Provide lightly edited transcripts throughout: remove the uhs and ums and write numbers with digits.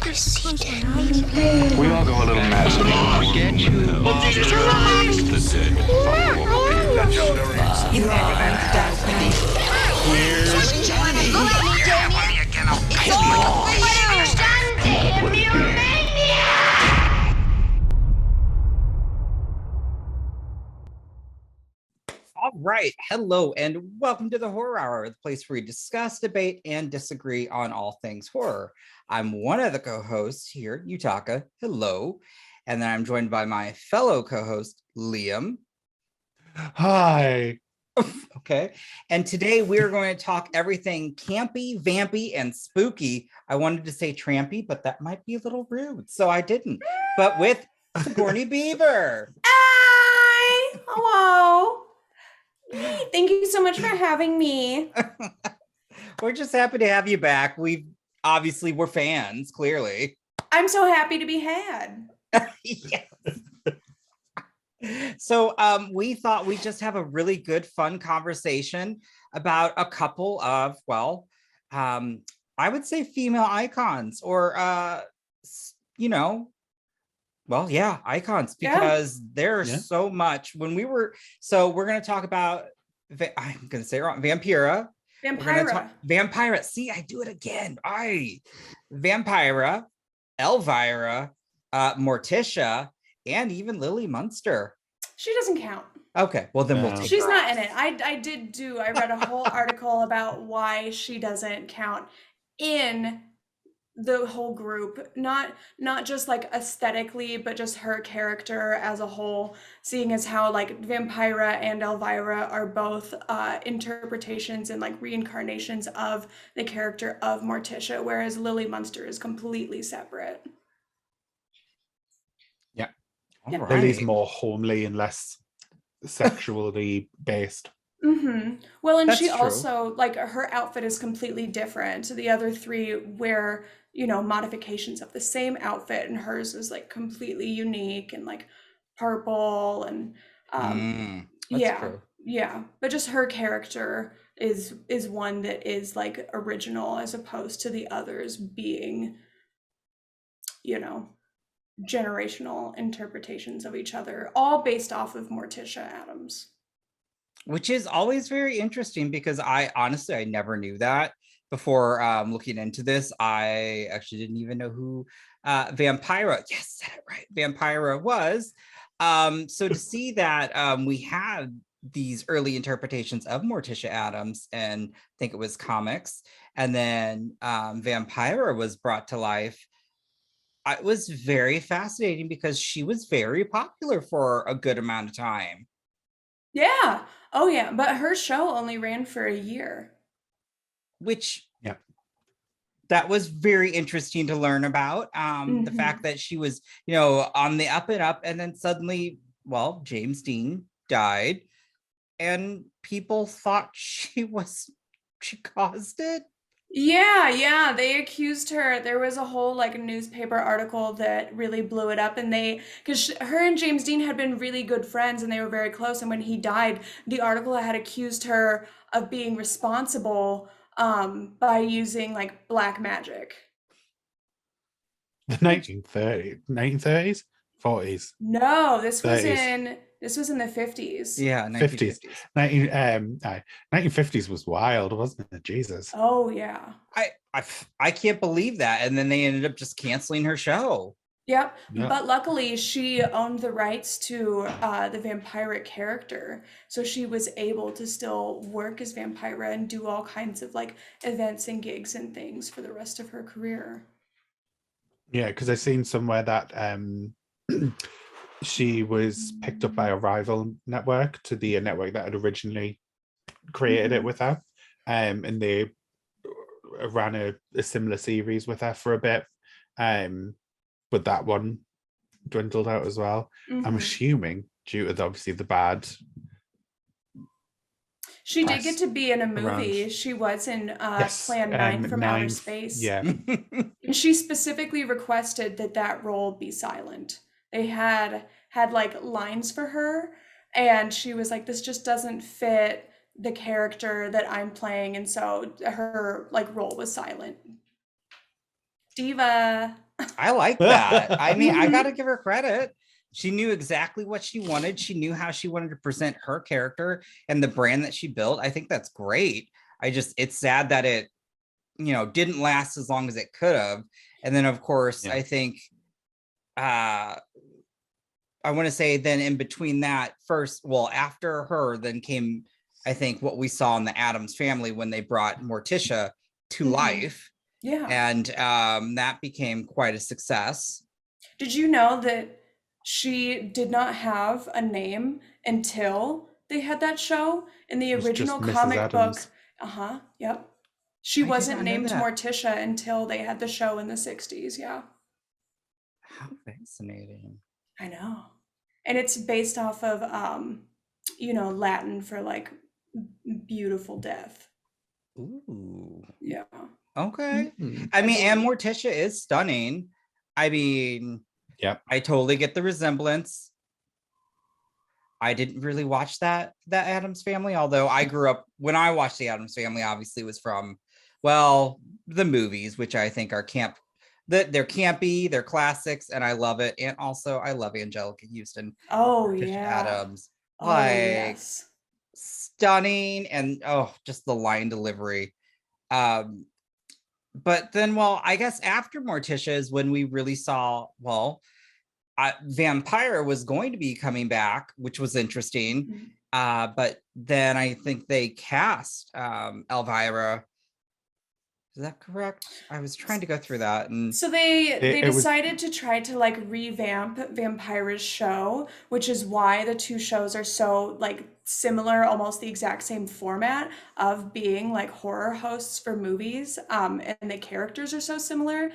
We all go a little mad. Get you. Here's Johnny. All right. Hello, and welcome to the Horror Hour, the place where we discuss, debate, and disagree on all things horror. I'm one of the co-hosts here, Yutaka. Hello. And then I'm joined by my fellow co-host, Liam. Hi. Okay. And today we're going to talk everything campy, vampy, and spooky. I wanted to say trampy, but that might be a little rude, so I didn't. But with Sigourney Beaver. Hi. Hello. Hey, thank you so much for having me. We're just happy to have you back. We're fans, clearly. I'm so happy to be had. Yes. So we thought we'd just have a really good, fun conversation about a couple of, I would say female icons or, icons, because there's so much. We're going to talk about, I'm going to say it wrong, Vampira. Vampira. See, I do it again. Vampira, Elvira, Morticia, and even Lily Munster. She doesn't count. Okay, well then we'll take She's her not off. in it. I read a whole article about why she doesn't count in the whole group, not just like aesthetically, but just her character as a whole, seeing as how like Vampira and Elvira are both interpretations and like reincarnations of the character of Morticia, whereas Lily Munster is completely separate. All right. Lily's more homely and less sexually based. Mm-hmm. Well, and That's she true. also, like, her outfit is completely different. So the other three wear, modifications of the same outfit, and hers is like completely unique and like purple and that's true. Yeah. But just her character is one that is like original as opposed to the others being, generational interpretations of each other, all based off of Morticia Adams. Which is always very interesting because I never knew that before looking into this. I actually didn't even know who Vampira, yes, said it right, Vampira was. So to see that we had these early interpretations of Morticia Adams, and I think it was comics, and then Vampira was brought to life. It was very fascinating because she was very popular for a good amount of time. Yeah. Oh, yeah. But her show only ran for a year. Which, that was very interesting to learn about. The fact that she was, on the up and up, and then suddenly, James Dean died, and people thought she caused it. Yeah, they accused her. There was a whole like newspaper article that really blew it up, and because her and James Dean had been really good friends and they were very close, and when he died, the article had accused her of being responsible by using like black magic. The 1930s, 40s. No, this was 30s. in the 50s. Yeah, 1950s. 1950s was wild, wasn't it? Jesus. Oh yeah. I can't believe that. And then they ended up just canceling her show. Yep. Yeah. But luckily she owned the rights to the vampiric character. So she was able to still work as Vampira and do all kinds of like events and gigs and things for the rest of her career. Yeah, because I've seen somewhere that she was picked up by a rival network to the network that had originally created it with her. And they ran a similar series with her for a bit. But that one dwindled out as well. I'm assuming due to obviously the bad. She did get to be in a movie. Around. She was in Plan 9 from Outer Space. Yeah. And she specifically requested that role be silent. They had like lines for her, and she was like, this just doesn't fit the character that I'm playing, and so her like role was silent. Diva. I like that. I mean, I gotta give her credit. She knew exactly what she wanted. She knew how she wanted to present her character and the brand that she built. I think that's great. It's sad that it, didn't last as long as it could have. And then, of course, Yeah. I think, I want to say then in between that after her, then came, I think, what we saw in the Addams Family when they brought Morticia to life. Yeah. And that became quite a success. Did you know that she did not have a name until they had that show in the It was original just Mrs. comic book? Adams. Yep. She I did wasn't not know named that. Morticia until they had the show in the 60s. Yeah. How fascinating. I know. And it's based off of, Latin for like beautiful death. Ooh. Yeah. Okay. Mhm. I mean, and Morticia is stunning. I mean, Yep. I totally get the resemblance. I didn't really watch that Addams Family, although I grew up when I watched the Addams Family, obviously it was from, the movies, which I think are they're campy, they're classics, and I love it. And also I love Angelica Houston. Oh, Morticia yeah. Adams. Oh, Like, yes. stunning, and just the line delivery. But then, I guess after Morticia is when we really saw, Vampira was going to be coming back, which was interesting. But then I think they cast Elvira. Is that correct? I was trying to go through that. And So they It was- decided to try to like revamp Vampira's show, which is why the two shows are so like similar, almost the exact same format of being like horror hosts for movies. And the characters are so similar.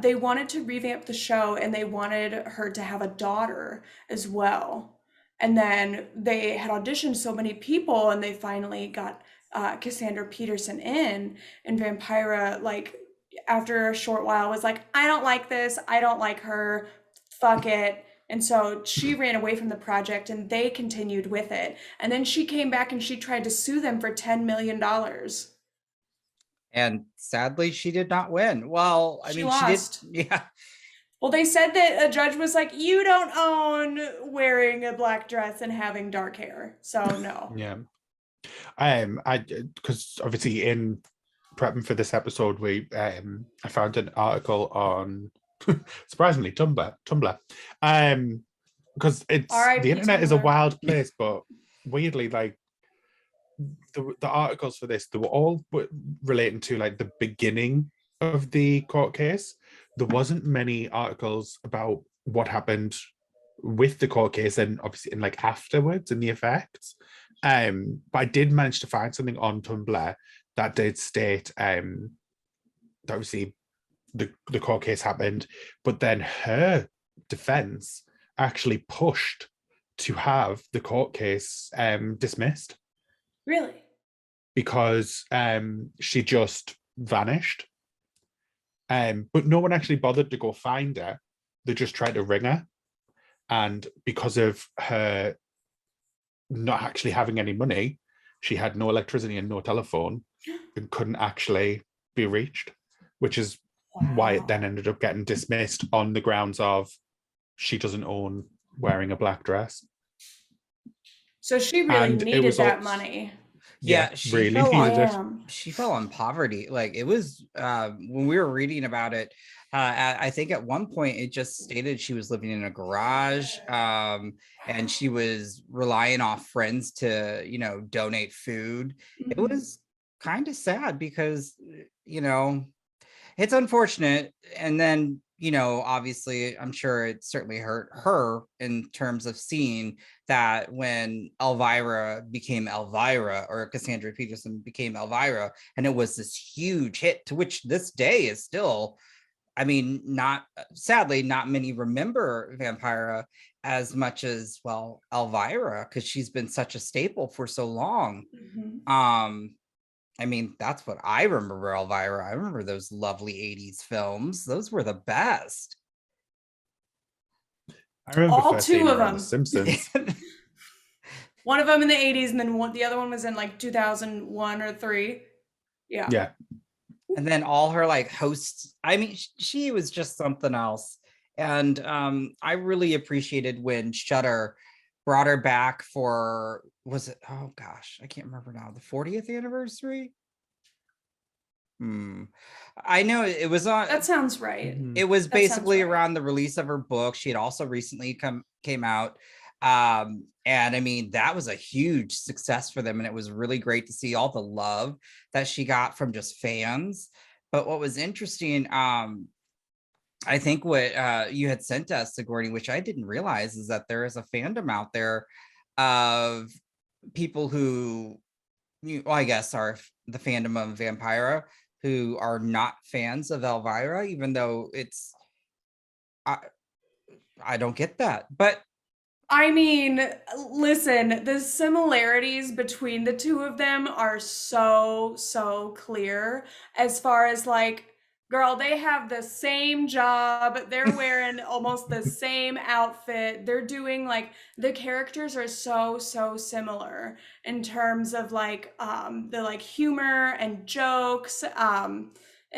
They wanted to revamp the show and they wanted her to have a daughter as well. And then they had auditioned so many people and they finally got Cassandra Peterson in, and Vampira, like, after a short while was like, I don't like this, I don't like her, fuck it. And so she ran away from the project and they continued with it. And then she came back and she tried to sue them for $10 million. and sadly, she did not win. Well, I She mean, lost. she did. Yeah. Well, they said that a judge was like, you don't own wearing a black dress and having dark hair. So no. Yeah. Because obviously in prepping for this episode, I found an article on surprisingly Tumblr. Because R.I.P. the internet is a Tumblr. wild place, but weirdly, like the articles for this, they were all relating to like the beginning of the court case. There wasn't many articles about what happened with the court case and obviously in like afterwards and the effects. But I did manage to find something on Tumblr that did state that obviously the court case happened, but then her defense actually pushed to have the court case dismissed. Really? Because she just vanished. But no one actually bothered to go find her. They just tried to ring her. And because of her not actually having any money, she had no electricity and no telephone and couldn't actually be reached, which is why it then ended up getting dismissed on the grounds of she doesn't own wearing a black dress. So she really And it needed was that all- money. Yeah, she really fell on, needed it. Damn. she fell on poverty. Like, it was when we were reading about it, I think at one point it just stated she was living in a garage, and she was relying off friends to donate food. It Mhm. was kind of sad because it's unfortunate. And then obviously I'm sure it certainly hurt her in terms of seeing that when Elvira became Elvira, or Cassandra Peterson became Elvira, and it was this huge hit to which this day is still, I mean, sadly, not many remember Vampira as much as, Elvira, because she's been such a staple for so long. Mhm. I mean, that's what I remember Elvira. I remember those lovely 80s films. Those were the best. I remember All first two seeing of her on The them. Simpsons. One of them in the 80s and then the other one was in like 2001 or 3. Yeah. Yeah. And then all her like hosts, I mean, she was just something else. And I really appreciated when Shudder brought her back for, was it, oh gosh, I can't remember now, the 40th anniversary? I know it was on, That sounds right. it was That sounds basically right. around the release of her book. She had also recently came out. And I mean, that was a huge success for them. And it was really great to see all the love that she got from just fans. But what was interesting, I think what you had sent us, Sigourney, which I didn't realize, is that there is a fandom out there of people who, well, I guess are the fandom of Vampira, who are not fans of Elvira, even though it's, I don't get that. But I mean, listen, the similarities between the two of them are so clear as far as like, girl, they have the same job. They're wearing almost the same outfit. They're doing like, the characters are so similar in terms of like the like humor and jokes and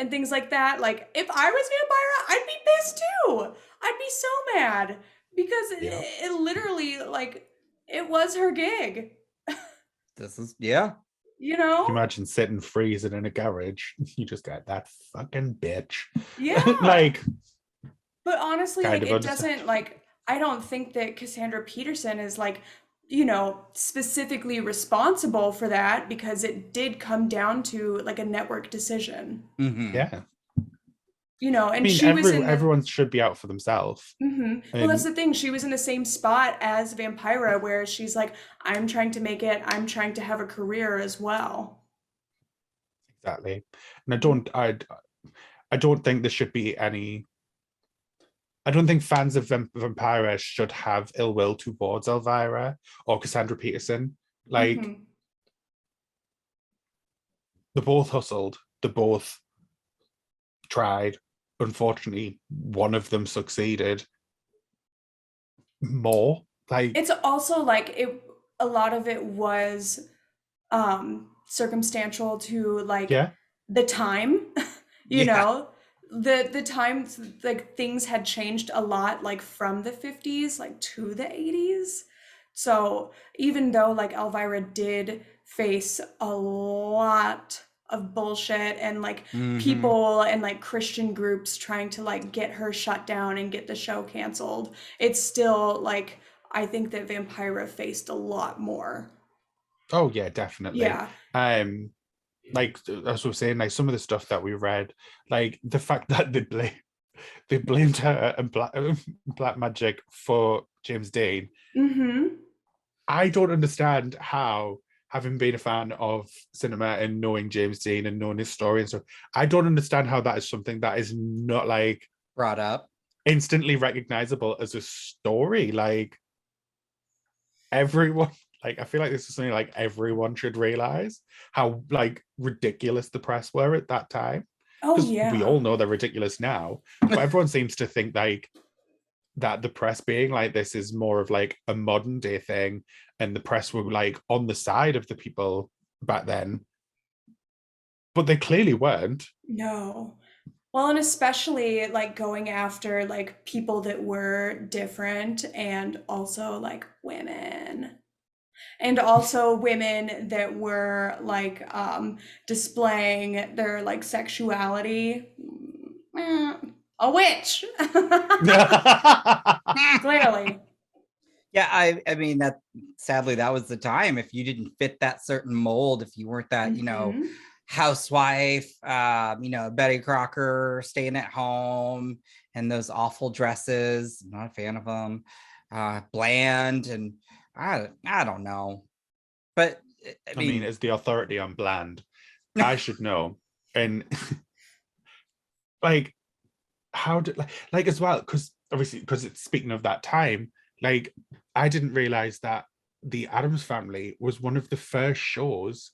things like that. Like if I was Vampira, I'd be pissed too. I'd be so mad because it literally like it was her gig. this is, yeah. You know? Can you imagine sitting freezing in a garage? You just got that fucking bitch. Yeah. Like, but honestly, kind like of it understand. doesn't like I don't think that Cassandra Peterson is like, you know, specifically responsible for that because it did come down to like a network decision. Yeah. You know, and I mean, she was in the everyone should be out for themselves. Well, that's the thing. She was in the same spot as Vampira, where she's like, I'm trying to make it. I'm trying to have a career as well. Exactly. And I don't think there should be any. I don't think fans of Vampira should have ill will towards Elvira or Cassandra Peterson. Like, they both hustled. They both tried. Unfortunately, one of them succeeded more. Like, it's also like it. A lot of it was circumstantial to like the time. You know, the times like things had changed a lot, like from the 50s like to the 80s. So even though like Elvira did face a lot of bullshit and like people and like Christian groups trying to like get her shut down and get the show canceled, it's still like I think that Vampira faced a lot more. oh yeah, definitely. Yeah. Like as we were saying, like some of the stuff that we read, like the fact that they blamed her and black magic for James Dean. I don't understand how, having been a fan of cinema and knowing James Dean and knowing his story and stuff, I don't understand how that is something that is not like brought up, instantly recognizable as a story. Like everyone, like I feel like this is something like everyone should realize how like ridiculous the press were at that time. Oh yeah. We all know they're ridiculous now, but everyone seems to think like that the press being like this is more of like a modern day thing, and the press were like on the side of the people back then, but they clearly weren't. No. Well, and especially like going after like people that were different and also like women. And also women that were like displaying their like sexuality. A witch. Clearly. Yeah, I mean that sadly that was the time. If you didn't fit that certain mold, if you weren't that, you know, housewife, you know, Betty Crocker staying at home and those awful dresses, I'm not a fan of them. Bland, and I don't know. But I mean, as the authority on Bland, I should know. And like how did like as well, because obviously because it's speaking of that time, like I didn't realize that the Addams Family was one of the first shows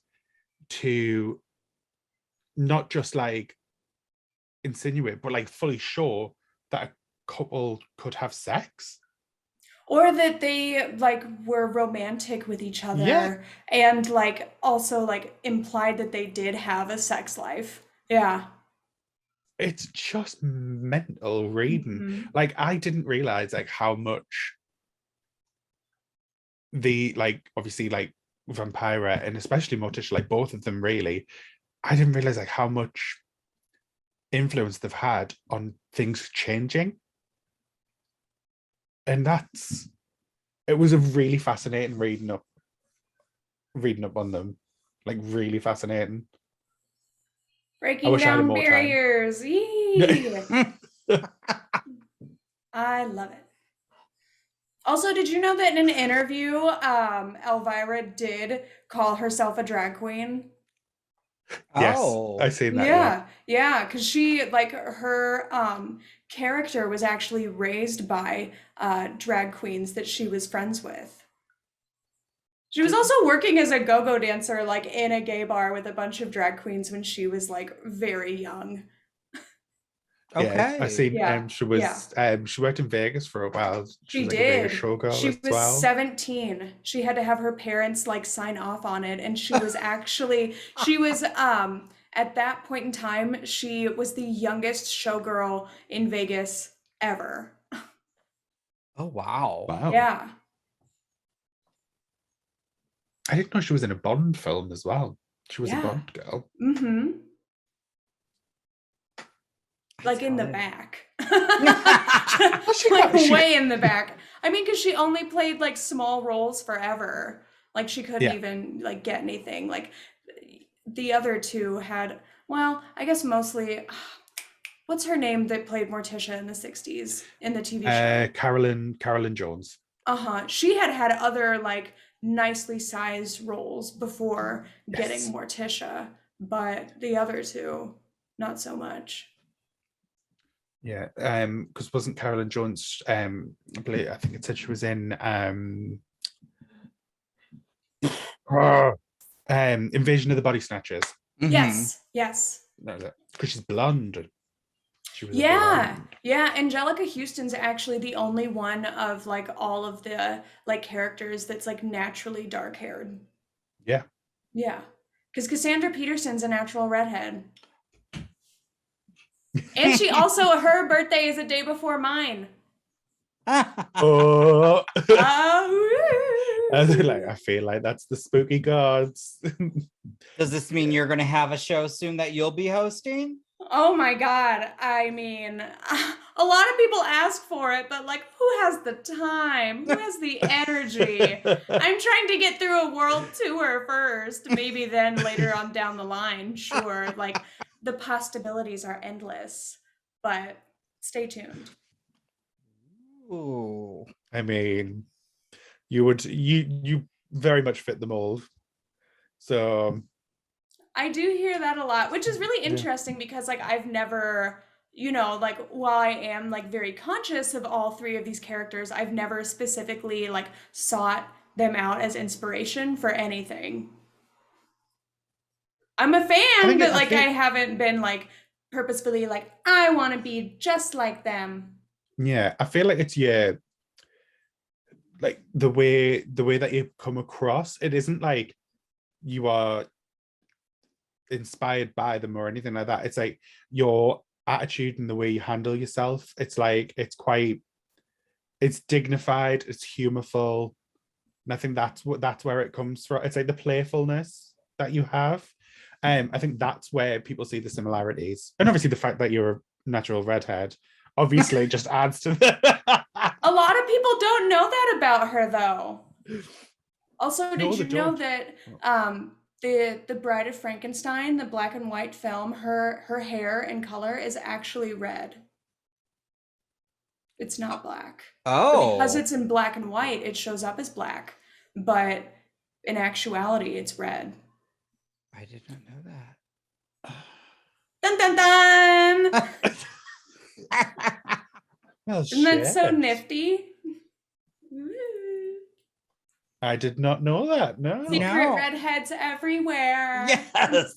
to not just like insinuate but like fully show that a couple could have sex, or that they like were romantic with each other, and like also like implied that they did have a sex life. Yeah. It's just mental reading. Mhm. Like, I didn't realize like how much the like obviously like Vampira and especially Morticia, like both of them really, I didn't realize like how much influence they've had on things changing. And it was a really fascinating reading up on them. Like really fascinating. I Breaking wish I had down more time. barriers. Yee. I love it. Also, did you know that in an interview, Elvira did call herself a drag queen? Yes, Oh. I seen that. Yeah, because she like her character was actually raised by drag queens that she was friends with. She was also working as a go-go dancer, like in a gay bar with a bunch of drag queens when she was like very young. Yeah, I Okay. seen Yeah, yeah. she worked in Vegas for a while. She She was like a Vegas did. showgirl She as was well. 17. She had to have her parents like sign off on it. And she was actually, she was, at that point in time, she was the youngest showgirl in Vegas ever. Oh, wow. Wow. Yeah. I didn't know she was in a Bond film as well. She was a Yeah. Bond girl. Mm-hmm. Like in the solid. back. She Like got- she- way in the back. I mean, because she only played like small roles forever. Like she couldn't Yeah. even like get anything. Like the other two had, well, I guess mostly, what's her name that played Morticia in the 60s in the TV show? Carolyn Jones. Uh-huh. She had had other like nicely sized roles before getting Yes. Morticia, but the other two, not so much. Yeah. Because wasn't Carolyn Jones I think it said she was in Invasion of the Body Snatchers. Mhm. Yes. That was it. Because she's blonde. She was a Yeah. blonde. Yeah, Angelica Houston's actually the only one of like all of the like characters that's like naturally dark haired. Yeah. Yeah. Because Cassandra Peterson's a natural redhead. And she also, her birthday is a day before mine. Oh. Oh. I feel like that's the spooky gods. Does this mean you're going to have a show soon that you'll be hosting? Oh my God. I mean, a lot of people ask for it, but like, who has the time? Who has the energy? I'm trying to get through a world tour first. Maybe then later on down the line, sure. Like, the possibilities are endless, but stay tuned. Ooh. I mean, you very much fit the mold. So I do hear that a lot, which is really Yeah. interesting because like I've never, you know, like while I am like very conscious of all three of these characters, I've never specifically like sought them out as inspiration for anything. I'm a fan, but like I haven't been like purposefully like I want to be just like them. yeah, I feel like it's like the way that you come across, it isn't like you are inspired by them or anything like that. It's like your attitude and the way you handle yourself. It's like it's dignified, it's humorful. And I think that's where it comes from. It's like the playfulness that you have. I think that's where people see the similarities. And obviously the fact that you're a natural redhead obviously just adds to that. A lot of people don't know that about her though. Also, No, did they you know don't. that the Bride of Frankenstein, the black and white film, her hair and color is actually red. It's not black. But because Oh. it's in black and white, it shows up as black. But in actuality, it's red. I did not know that. Dun dun dun! Well, Isn't that so shit. nifty? I did not know that. No. Secret No. redheads everywhere. Yes.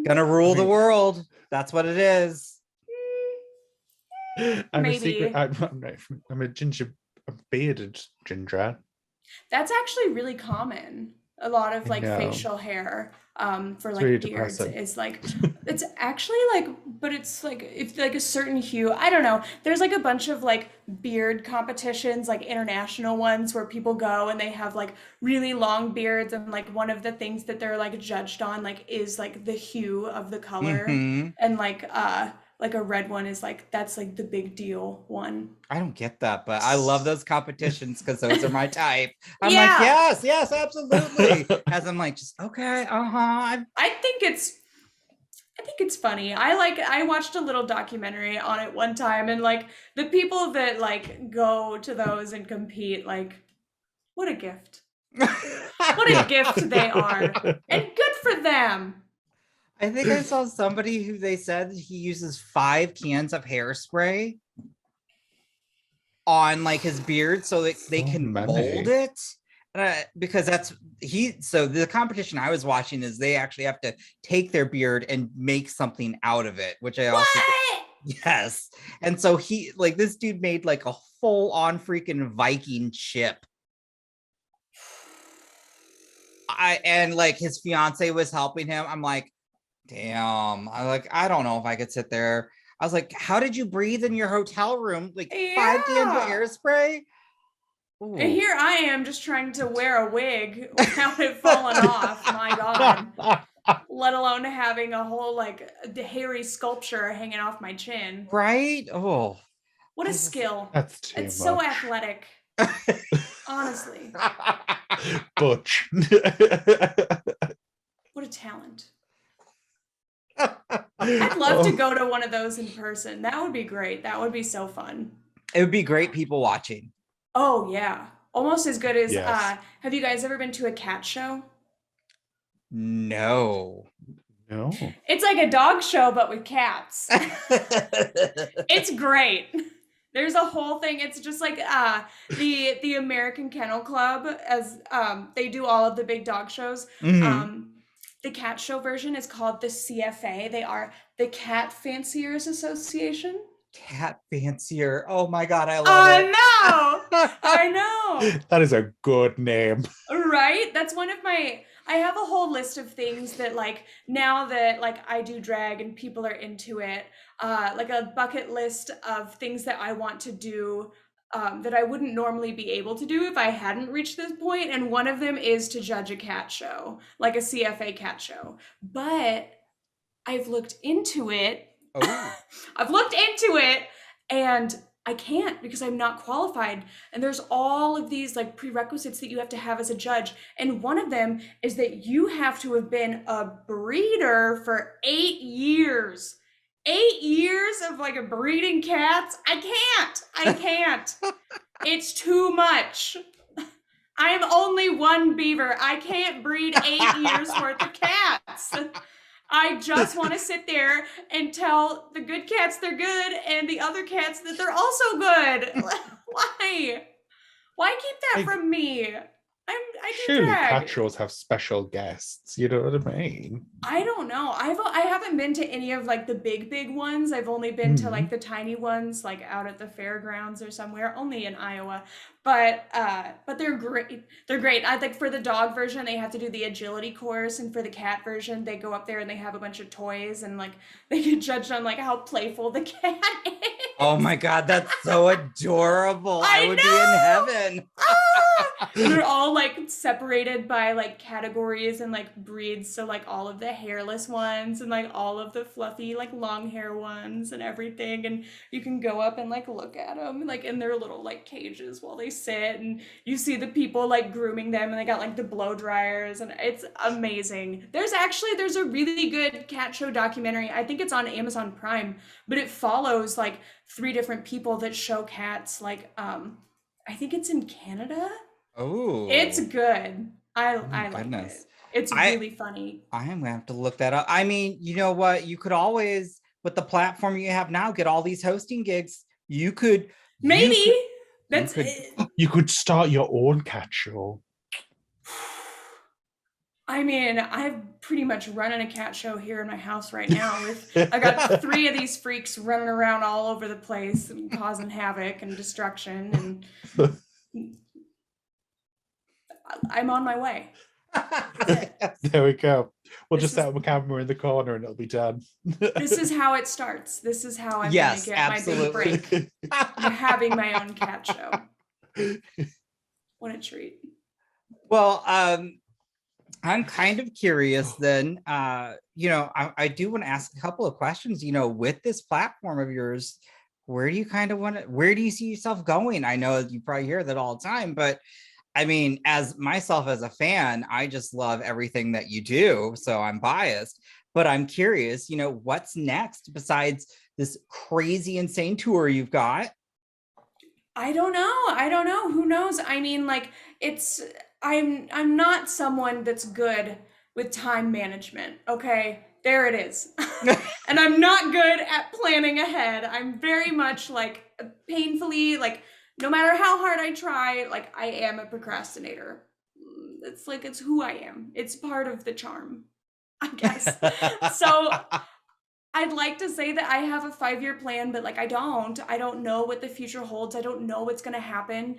Gonna rule the world. That's what it is. I'm Maybe. a bearded ginger. That's actually really common. A lot of like know. facial hair for like really beards depressing. is like, it's actually like, but it's like a certain hue. I don't know. There's like a bunch of like beard competitions, like international ones where people go and they have like really long beards, and like one of the things that they're like judged on like is like the hue of the color, Mhm. and like a red one is like, that's like the big deal one. I don't get that, but I love those competitions because those are my type. I'm Yeah. like, yes, absolutely. As I'm like, just okay, I think it's funny. I watched a little documentary on it one time, and like the people that like go to those and compete, like, what a gift. What a gift they are. And good for them. I think I saw somebody who they said he uses 5 cans of hairspray on like his beard so that they So can many. mold it. Because so the competition I was watching is they actually have to take their beard and make something out of it, which I also What? yes. And so he like this dude made like a full on freaking Viking ship. And like his fiance was helping him. I'm like, damn. I don't know if I could sit there. I was like, how did you breathe in your hotel room? Like 5 cans of Yeah. hairspray? And Ooh. here I am just trying to wear a wig without it falling off. My God. Let alone having a whole like hairy sculpture hanging off my chin. Right? Oh. What a skill. That's too It's much. so athletic. Honestly. Butch. What a talent. I'd love to go to one of those in person. That would be great. That would be so fun. It would be great people watching. Oh, yeah. Almost as good as, Yes. have you guys ever been to a cat show? No. No. It's like a dog show, but with cats. It's great. There's a whole thing. It's just like the American Kennel Club, as they do all of the big dog shows. Mhm. The cat show version is called the CFA. They are the Cat Fanciers Association. Cat fancier. Oh my God, I love it. I know. That is a good name. Right? That's one of my, I have a whole list of things that like, now that like I do drag and people are into it, like a bucket list of things that I want to do that I wouldn't normally be able to do if I hadn't reached this point. And one of them is to judge a cat show, like a CFA cat show. But I've looked into it. Oh. I've looked into it and I can't because I'm not qualified. And there's all of these like prerequisites that you have to have as a judge. And one of them is that you have to have been a breeder for 8 years. 8 years of like breeding cats. I can't. It's too much. I'm only one beaver. I can't breed 8 years worth of cats. I just want to sit there and tell the good cats they're good and the other cats that they're also good. Why? Why keep that from me? I do Surely drag. cat shows have special guests. You know what I mean? I don't know. I haven't been to any of like the big ones. I've only been to like the tiny ones, like out at the fairgrounds or somewhere, only in Iowa. But they're great. They're great. I think for the dog version, they have to do the agility course, and for the cat version, they go up there and they have a bunch of toys, and like they get judged on like how playful the cat is. Oh my God, that's so adorable. I would be in heaven. They're all like separated by like categories and like breeds. So like all of the hairless ones and like all of the fluffy like long hair ones and everything. And you can go up and like look at them like in their little like cages while they sit, and you see the people like grooming them, and they got like the blow dryers, and it's amazing. There's a really good cat show documentary. I think it's on Amazon Prime, but it follows like 3 different people that show cats. Like I think it's in Canada. Oh, It's good. I like it. It's really funny. I am gonna have to look that up. I mean, you know what? You could always, with the platform you have now, get all these hosting gigs. You could You could start your own cat show. I mean, I'm pretty much running a cat show here in my house right now. I got 3 of these freaks running around all over the place and causing havoc and destruction, and I'm on my way. There we go. We'll This just set is- up a camera in the corner and it'll be done. This is how it starts. This is how I'm Yes, gonna get my absolutely. big break. I'm having my own cat show. What a treat. Well, I'm kind of curious then, I do want to ask a couple of questions, with this platform of yours, where do you kind of where do you see yourself going? I know you probably hear that all the time, but I mean, as myself as a fan, I just love everything that you do. So I'm biased, but I'm curious, what's next besides this crazy, insane tour you've got? I don't know. Who knows? I mean, like, I'm not someone that's good with time management. Okay, there it is. And I'm not good at planning ahead. I'm very much like painfully, like, no matter how hard I try, like, I am a procrastinator. It's who I am. It's part of the charm, I guess. So I'd like to say that I have a 5-year plan, but like I don't know what the future holds. I don't know what's going to happen.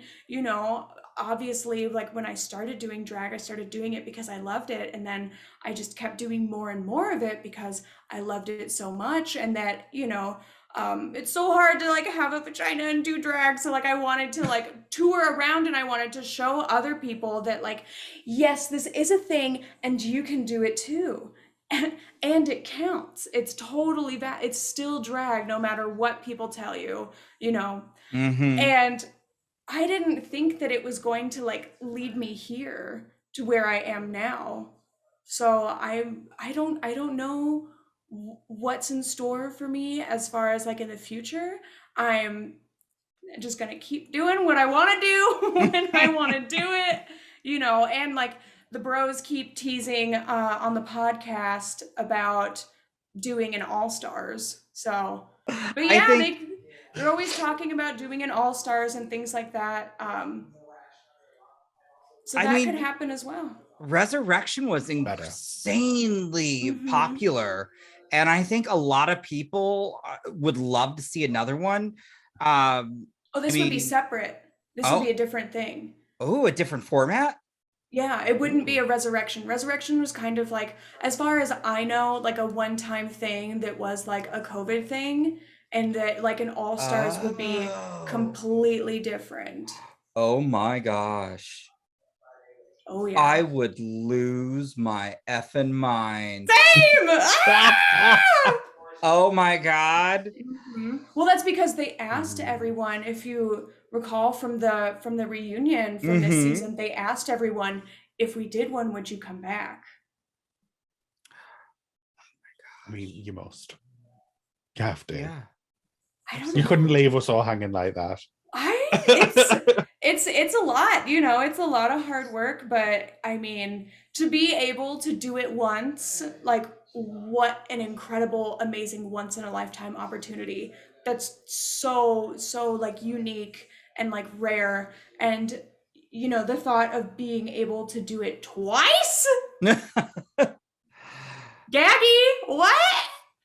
Obviously, like when I started doing drag, I started doing it because I loved it. And then I just kept doing more and more of it because I loved it so much. And that, it's so hard to like have a vagina and do drag. So like I wanted to like tour around and I wanted to show other people that like, yes, this is a thing and you can do it too. And it counts. It's totally it's still drag no matter what people tell you, Mhm. And I didn't think that it was going to like lead me here to where I am now. So I don't know what's in store for me as far as like in the future. I'm just gonna keep doing what I want to do when I want to do it, and like the bros keep teasing on the podcast about doing an all-stars. So, but yeah, they're always talking about doing an all-stars and things like that. So that could happen as well. Resurrection was insanely popular, and I think a lot of people would love to see another one. This would be separate. This would be a different thing. Oh, a different format? Yeah, it wouldn't be a resurrection. Resurrection was kind of like, as far as I know, like a one-time thing that was like a COVID thing, and that like an all-stars would be completely different. Oh my gosh. Oh yeah. I would lose my effing mind. Same! Oh my God. Mm-hmm. Well, that's because they asked everyone, if you recall from the reunion from this season, they asked everyone, if we did one, would you come back? I mean, you must. You have to. Yeah. I don't know. You couldn't leave us all hanging like that. It's a lot, it's a lot of hard work, but I mean, to be able to do it once, like what an incredible, amazing once in a lifetime opportunity. That's so like unique and like rare. And the thought of being able to do it twice? Gaggy, what?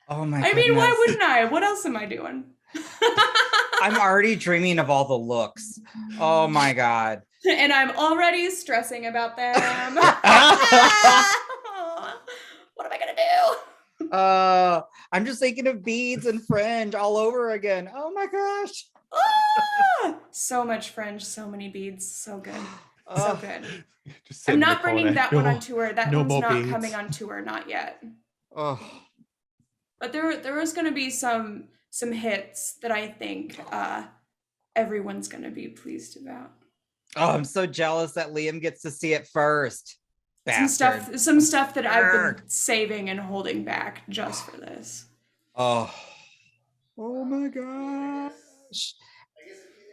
Oh my I mean, goodness. why wouldn't I? What else am I doing? I'm already dreaming of all the looks. Oh my God. And I'm already stressing about them. What am I gonna do? I'm just thinking of beads and fringe all over again. Oh my gosh. So much fringe, so many beads, so good. So good. I'm not bringing that one on tour. That one's not beads. Coming on tour, not yet. Oh. But there is going to be some hits that I think everyone's going to be pleased about. Oh, I'm so jealous that Liam gets to see it first. Bastard. Some stuff that I've been saving and holding back just for this. Oh my gosh.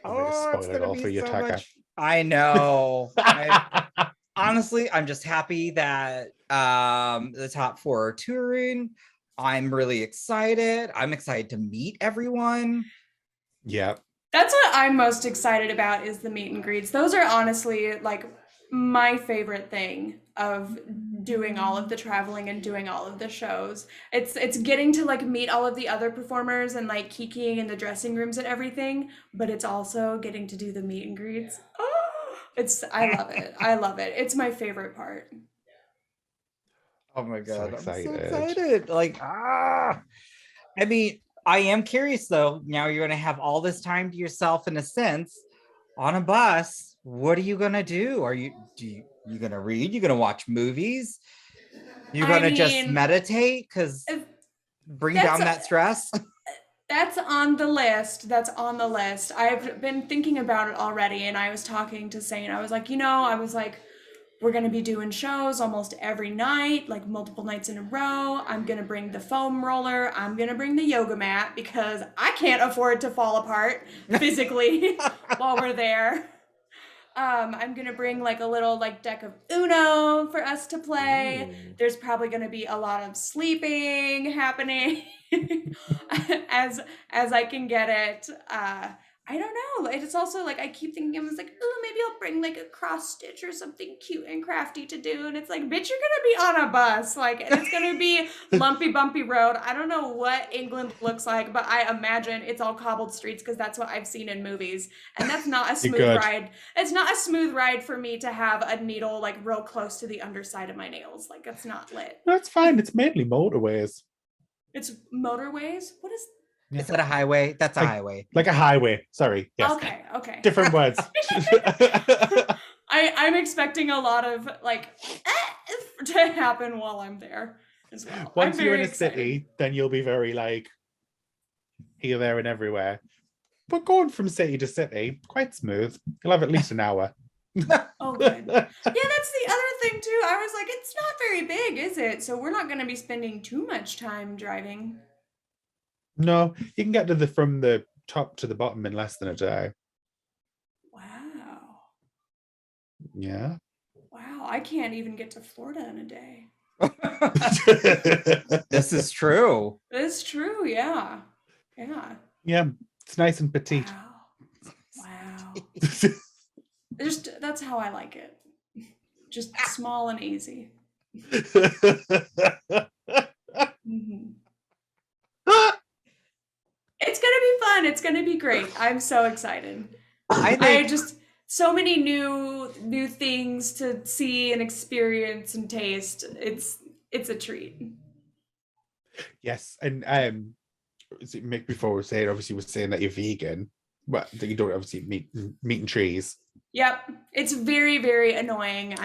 It's gonna be for you, Tucker. I know. Honestly, I'm just happy that the top 4 are touring. I'm really excited. I'm excited to meet everyone. Yeah. That's what I'm most excited about, is the meet and greets. Those are honestly like my favorite thing of doing all of the traveling and doing all of the shows. It's getting to like meet all of the other performers and like kikiing in the dressing rooms and everything, but it's also getting to do the meet and greets. I love it. I love it. It's my favorite part. Oh my So god, I'm so excited. excited. Like, I mean, I am curious though. Now you're gonna have all this time to yourself in a sense on a bus. What are you gonna do? You gonna read? You gonna watch movies? You I gonna just mean, meditate? Because if bring that's down that stress. that's on the list. That's on the list. I've been thinking about it already, and I was talking to Zane. I was like, we're going to be doing shows almost every night, like multiple nights in a row. I'm going to bring the foam roller. I'm going to bring the yoga mat because I can't afford to fall apart physically while we're there. I'm going to bring like a little like deck of Uno for us to play. Ooh. There's probably going to be a lot of sleeping happening as I can get it. I don't know. It's also like I keep thinking, I was like, oh, maybe I'll bring like a cross stitch or something cute and crafty to do. And it's like, bitch, you're gonna be on a bus, like, and it's gonna be lumpy, bumpy road. I don't know what England looks like, but I imagine it's all cobbled streets because that's what I've seen in movies, and that's not a smooth ride. It's not a smooth ride for me to have a needle like real close to the underside of my nails. Like, that's not lit. No, it's fine. It's mainly motorways. It's motorways. What is? Yeah. Is that a highway? That's a Like- highway. Like a highway. Sorry. Yes. Okay. Different words. I'm expecting a lot of like to happen while I'm there as well. Once I'm you're in very a city, then you'll be very like here, there, and everywhere. But going from city to city, quite smooth. You'll have at least an hour. Oh, good. Yeah, that's the other thing too. I was like, it's not very big, is it? So we're not going to be spending too much time driving. No, you can get to from the top to the bottom in less than a day. Wow. Yeah. Wow, I can't even get to Florida in a day. This is true. It's true, yeah. Yeah. Yeah, it's nice and petite. Wow. Just that's how I like it. Just small and easy. Mhm. It's gonna be fun. It's gonna be great. I'm so excited. I just so many new things to see and experience and taste. It's a treat. Yes, and Mick, before we say it, obviously was saying that you're vegan, but that you don't obviously eat meat and cheese. Yep, it's very, very annoying.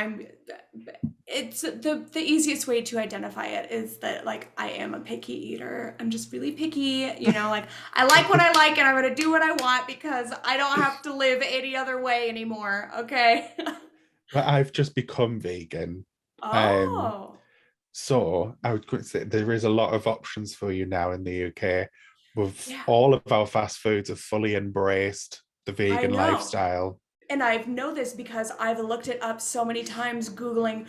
It's the easiest way to identify it is that like I am a picky eater. I'm just really picky, like I like what I like and I'm gonna do what I want because I don't have to live any other way anymore. Okay. But I've just become vegan. Oh. So I would say there is a lot of options for you now in the UK. With Yeah. all of our fast foods have fully embraced the vegan know. lifestyle. And I know this because I've looked it up so many times, Googling,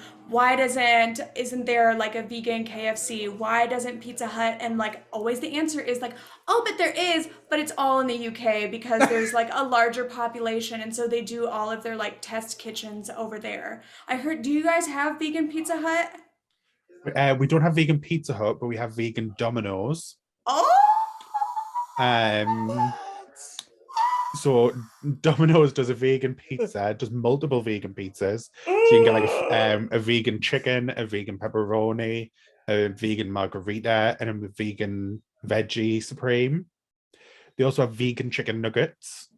isn't there like a vegan KFC? Why doesn't Pizza Hut? And like always the answer is like, oh, but there is, but it's all in the UK because there's like a larger population. And so they do all of their like test kitchens over there. I heard, do you guys have vegan Pizza Hut? We don't have vegan Pizza Hut, but we have vegan Domino's. Oh! So Domino's does a vegan pizza, does multiple vegan pizzas. So you can get like a vegan chicken, a vegan pepperoni, a vegan margarita, and a vegan veggie supreme. They also have vegan chicken nuggets.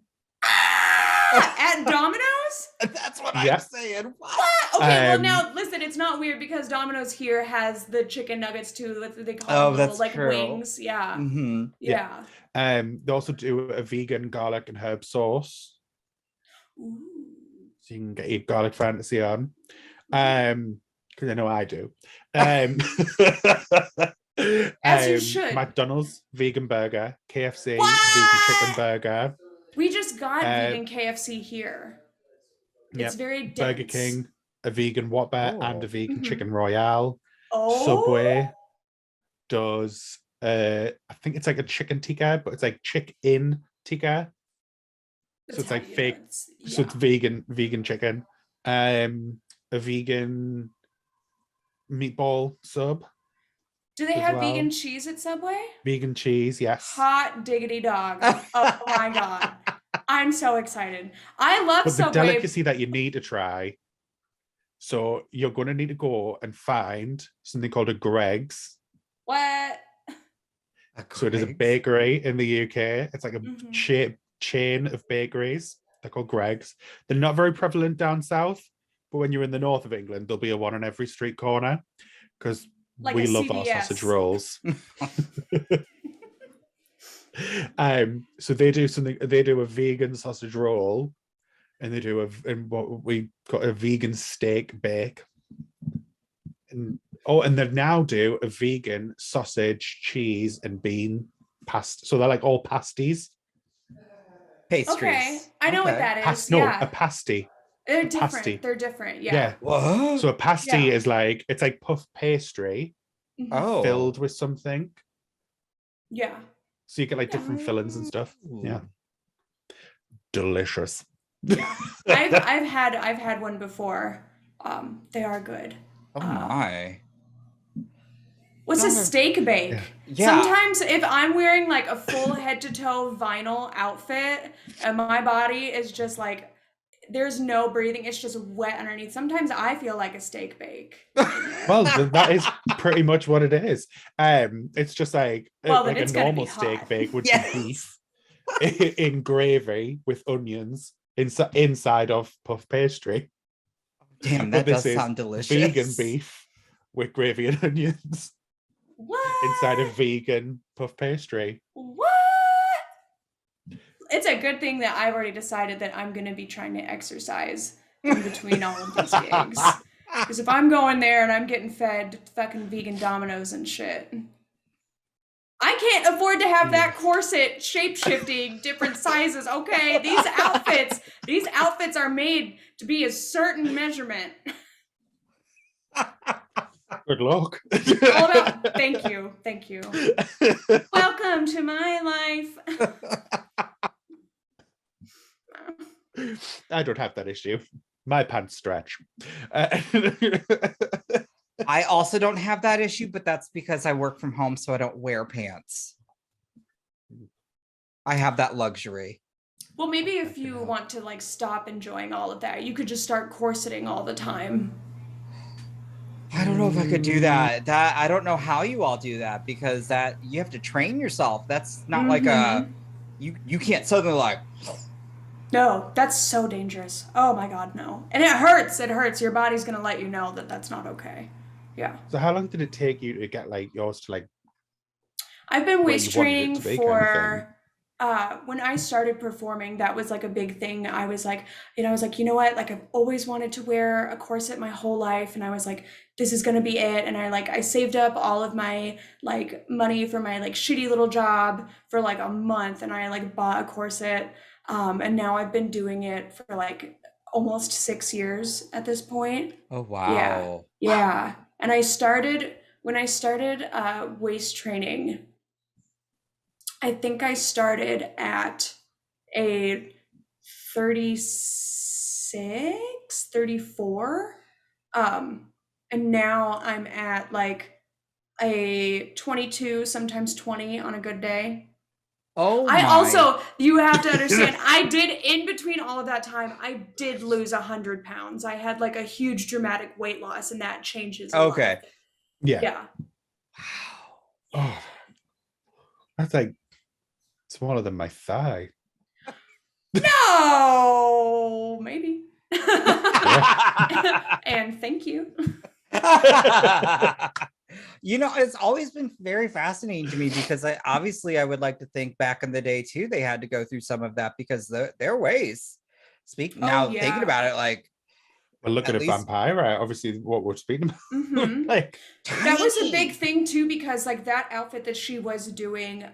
At Domino's? That's what Yeah. I'm saying. What? Okay, well now listen, it's not weird because Domino's here has the chicken nuggets too. What they call them, little, that's like true. wings. Yeah. Mm-hmm. Yeah. They also do a vegan garlic and herb sauce. Ooh. So you can get your garlic fantasy on. Because I know I do. As you should. McDonald's vegan burger, KFC What? vegan chicken burger. We just got vegan KFC here. It's very dense. Burger King, a vegan Whopper, and a vegan Mhm. chicken Royale. Oh. Subway does I think it's like a chicken tikka, but it's like chick-in tikka. So it's like fake. So it's vegan chicken. A vegan meatball sub. Do they as have well. vegan cheese at Subway? Vegan cheese, yes. Hot diggity dog. Oh my god. I'm so excited. I love But the Subway. delicacy that you need to try So you're going to need to go and find something called a Greg's. What? So it is a Greg's? bakery in the UK. It's like a Mhm. chain of bakeries. They're called Greg's. They're not very prevalent down south, but when you're in the north of England, there'll be a one on every street corner because Like we a love our sausage CVS. rolls. So they do a vegan sausage roll, and they do what we got a vegan steak bake. And they now do a vegan sausage, cheese, and bean pasta. So they're like all pasties. Pastries. Okay, I know what Okay. that is. No, Yeah, a pasty. they're a different. pasty. They're different. Yeah. Yeah. What? So a pasty Yeah. is like, it's like puff pastry Mhm. Oh. filled with something. Yeah. So you get like different fillings and stuff. Yeah. Delicious. Yeah. I've had one before. They are good. Oh my. What's a steak bake? Yeah. Sometimes if I'm wearing like a full head to toe vinyl outfit and my body is just like, there's no breathing, it's just wet underneath. Sometimes I feel like a steak bake. Well, that is pretty much what it is. It's just like, Well, then like it's a gonna be normal steak hot. bake would Yes. be beef in gravy with onions inside of puff pastry. Damn, But that this does is sound delicious. vegan beef with gravy and onions What? inside of vegan puff pastry. What? It's a good thing that I've already decided that I'm going to be trying to exercise in between all of these gigs. Because if I'm going there and I'm getting fed fucking vegan Dominoes and shit, I can't afford to have that corset shape-shifting different sizes. Okay, these outfits are made to be a certain measurement. Good luck. All about, thank you. Welcome to my life. I don't have that issue. My pants stretch. I also don't have that issue, but that's because I work from home, so I don't wear pants. I have that luxury. Well, maybe if you want to like stop enjoying all of that, you could just start corseting all the time. I don't know if I could do that. I don't know how you all do that, because that you have to train yourself. That's not like a you can't suddenly like. No, that's so dangerous. Oh my God, no. And it hurts. It hurts. Your body's gonna let you know that that's not okay. Yeah. So how long did it take you to get like yours to like? I've been where waist you wanted it training to be, kind of for when I started performing, that was like a big thing. I was like, you know what? Like I've always wanted to wear a corset my whole life. And I was like, this is gonna be it. And I saved up all of my like money for my like shitty little job for like a month, and I like bought a corset. And now I've been doing it for like almost 6 years at this point. Oh wow. Yeah. And when I started waist training, I think I started at a 36, 34. And now I'm at like a 22, sometimes 20 on a good day. Oh I my. also, you have to understand, I did, in between all of that time, I did lose 100 pounds. I had like a huge dramatic weight loss, and that changes a lot. Okay. Yeah. Wow. Oh, that's like smaller than my thigh. No, maybe. And thank you. You know, it's always been very fascinating to me, because I would like to think back in the day too, they had to go through some of that, because their ways. Thinking about it, like, well, look at a Vampira, obviously what we're speaking about. Like that was a big thing too, because like that outfit that she was doing,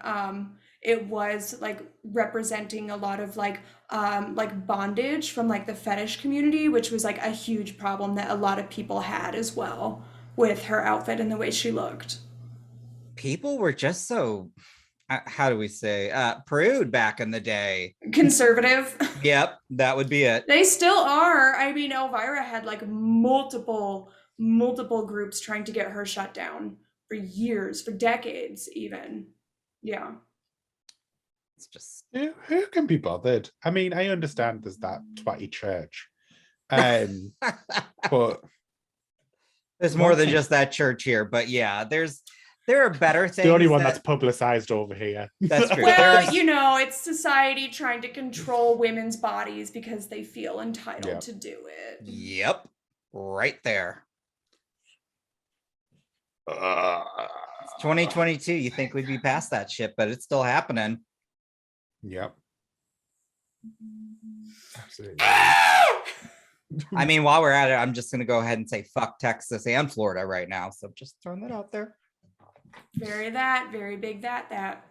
it was like representing a lot of like bondage from like the fetish community, which was like a huge problem that a lot of people had as well with her outfit and the way she looked. People were just so, how do we say, prude back in the day. Conservative. Yep, that would be it. They still are. I mean, Elvira had like multiple groups trying to get her shut down for years, for decades even. Yeah. It's just, who can be bothered? I mean, I understand there's that twatty church, but There's more than just that church here, but yeah, there are better things. The only one that's publicized over here. That's true. Well, you know, it's society trying to control women's bodies because they feel entitled to do it. Yep. Right there. It's 2022. You think we'd be past that shit, but it's still happening. Yep. Absolutely. I mean, while we're at it, I'm just going to go ahead and say fuck Texas and Florida right now. So just throwing that out there. Very big that.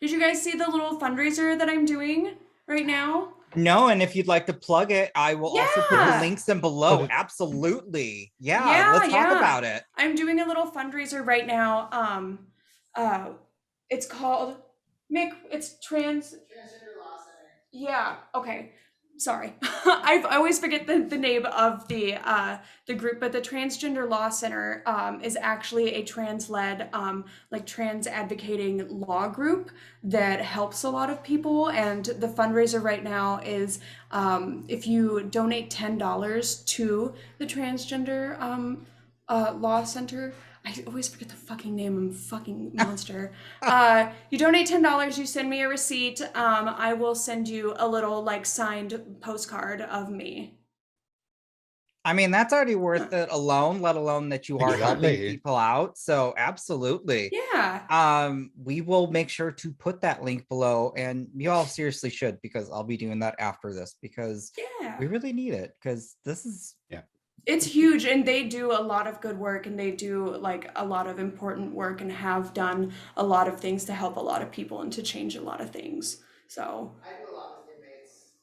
Did you guys see the little fundraiser that I'm doing right now? No, and if you'd like to plug it, I will also put the links in below. Absolutely. Yeah, let's talk about it. I'm doing a little fundraiser right now. It's called it's Transgender Law Center. Yeah, okay. Sorry. I always forget the name of the group, but the Transgender Law Center is actually a trans-led, like trans advocating law group that helps a lot of people. And the fundraiser right now is if you donate $10 to the Transgender Law Center. I always forget the fucking name. I'm a fucking monster. You donate $10, you send me a receipt. I will send you a little like signed postcard of me. I mean, that's already worth it alone, let alone that you are helping people out. So absolutely. Yeah. We will make sure to put that link below, and you all seriously should, because I'll be doing that after this, because we really need it, because this is it's huge, and they do a lot of good work, and they do like a lot of important work and have done a lot of things to help a lot of people and to change a lot of things. So I do a lot with inmates.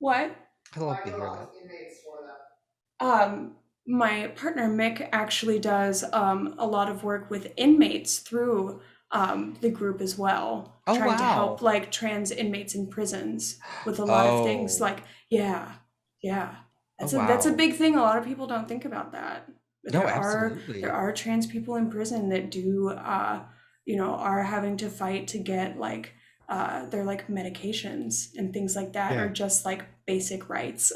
What? I love to I do a hear lot that. with inmates for them. My partner Mick actually does a lot of work with inmates through the group as well, trying to help like trans inmates in prisons with a lot of things. Like that's a big thing. A lot of people don't think about that. But Absolutely. There are trans people in prison that do are having to fight to get like their like medications and things like that, or just like basic rights.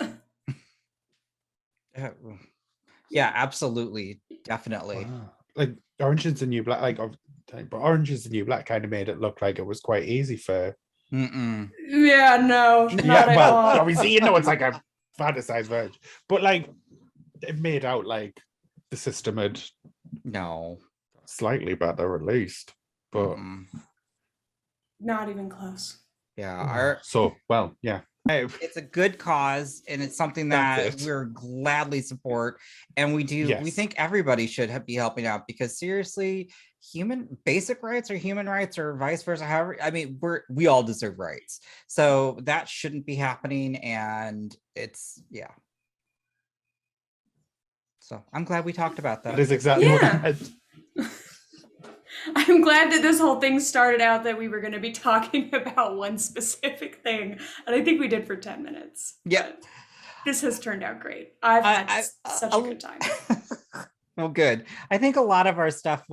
Yeah, absolutely, definitely. Wow. Like Orange is the New Black, but Orange is the New Black kind of made it look like it was quite easy for. Yeah, no, not at all. Obviously, it's like a fantasized version, but like it made out like the system had slightly better at least, but not even close. It's a good cause, and it's something that we're gladly support, and we think everybody should be helping out, because seriously, basic rights or human rights or vice versa, however, I mean, we all deserve rights, so that shouldn't be happening. And it's so I'm glad we talked about that. That is exactly what I meant. I'm glad that this whole thing started out that we were going to be talking about one specific thing, and I think we did for 10 minutes. Yeah, this has turned out great. I've had such a good time. Well, good. I think a lot of our stuff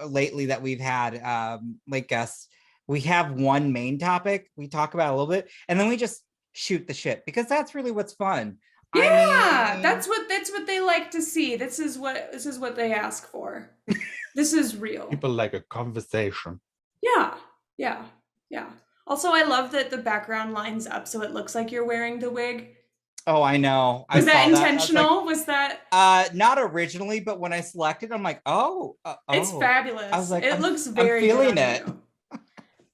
lately that we've had like guests, we have one main topic we talk about a little bit, and then we just shoot the shit, because that's really what's fun. Yeah, I mean, that's what they like to see. This is what they ask for. This is real. People like a conversation. Yeah. Also, I love that the background lines up so it looks like you're wearing the wig. Oh, I know. Was that intentional? Was that not originally, but when I selected, I'm like, it's fabulous. I was like, it looks very I'm feeling good it. on you.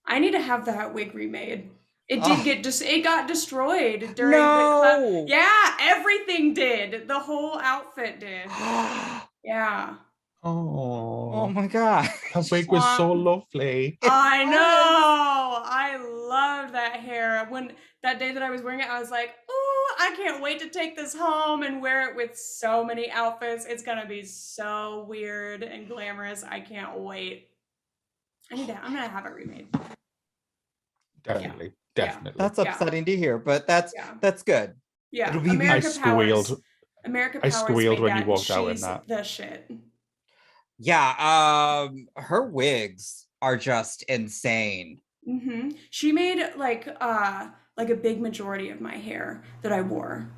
I need to have that wig remade. It did it got destroyed during the yeah, everything did. The whole outfit did. Yeah. Oh my god. That wig was so lovely. I know. I loved that hair. When that day that I was wearing it, I was like, "Ooh, I can't wait to take this home and wear it with so many outfits. It's gonna be so weird and glamorous. I can't wait." I'm gonna have it remade. Definitely. That's upsetting to hear, but that's good. Yeah. It'll be America Powers. I squealed when you walked out in that. The shit. Yeah, her wigs are just insane. She made like a big majority of my hair that I wore.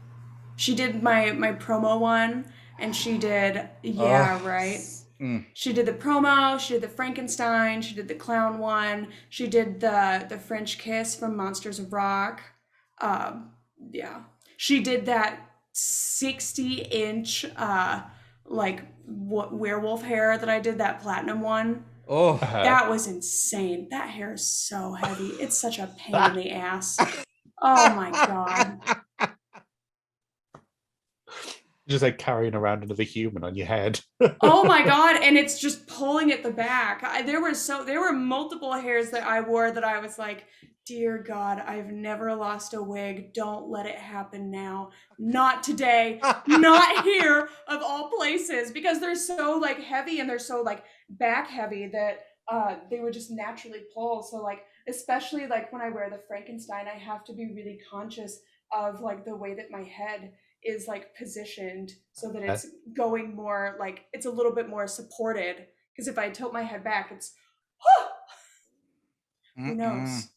She did my promo one, and she did, right. Mm. She did the promo, she did the Frankenstein, she did the clown one, she did the French Kiss from Monsters of Rock. She did that 60-inch werewolf hair that I did, that platinum one. Oh, That was insane. That hair is so heavy. It's such a pain in the ass. Oh my God. Just like carrying around another human on your head. Oh my God. And it's just pulling at the back. There were multiple hairs that I wore that I was like, dear God, I've never lost a wig. Don't let it happen now. Not today. Not here of all places, because they're so like heavy and they're so like back heavy that they would just naturally pull. So like, especially like when I wear the Frankenstein, I have to be really conscious of like the way that my head is like positioned so that it's going more like, it's a little bit more supported. Because if I tilt my head back, it's who knows?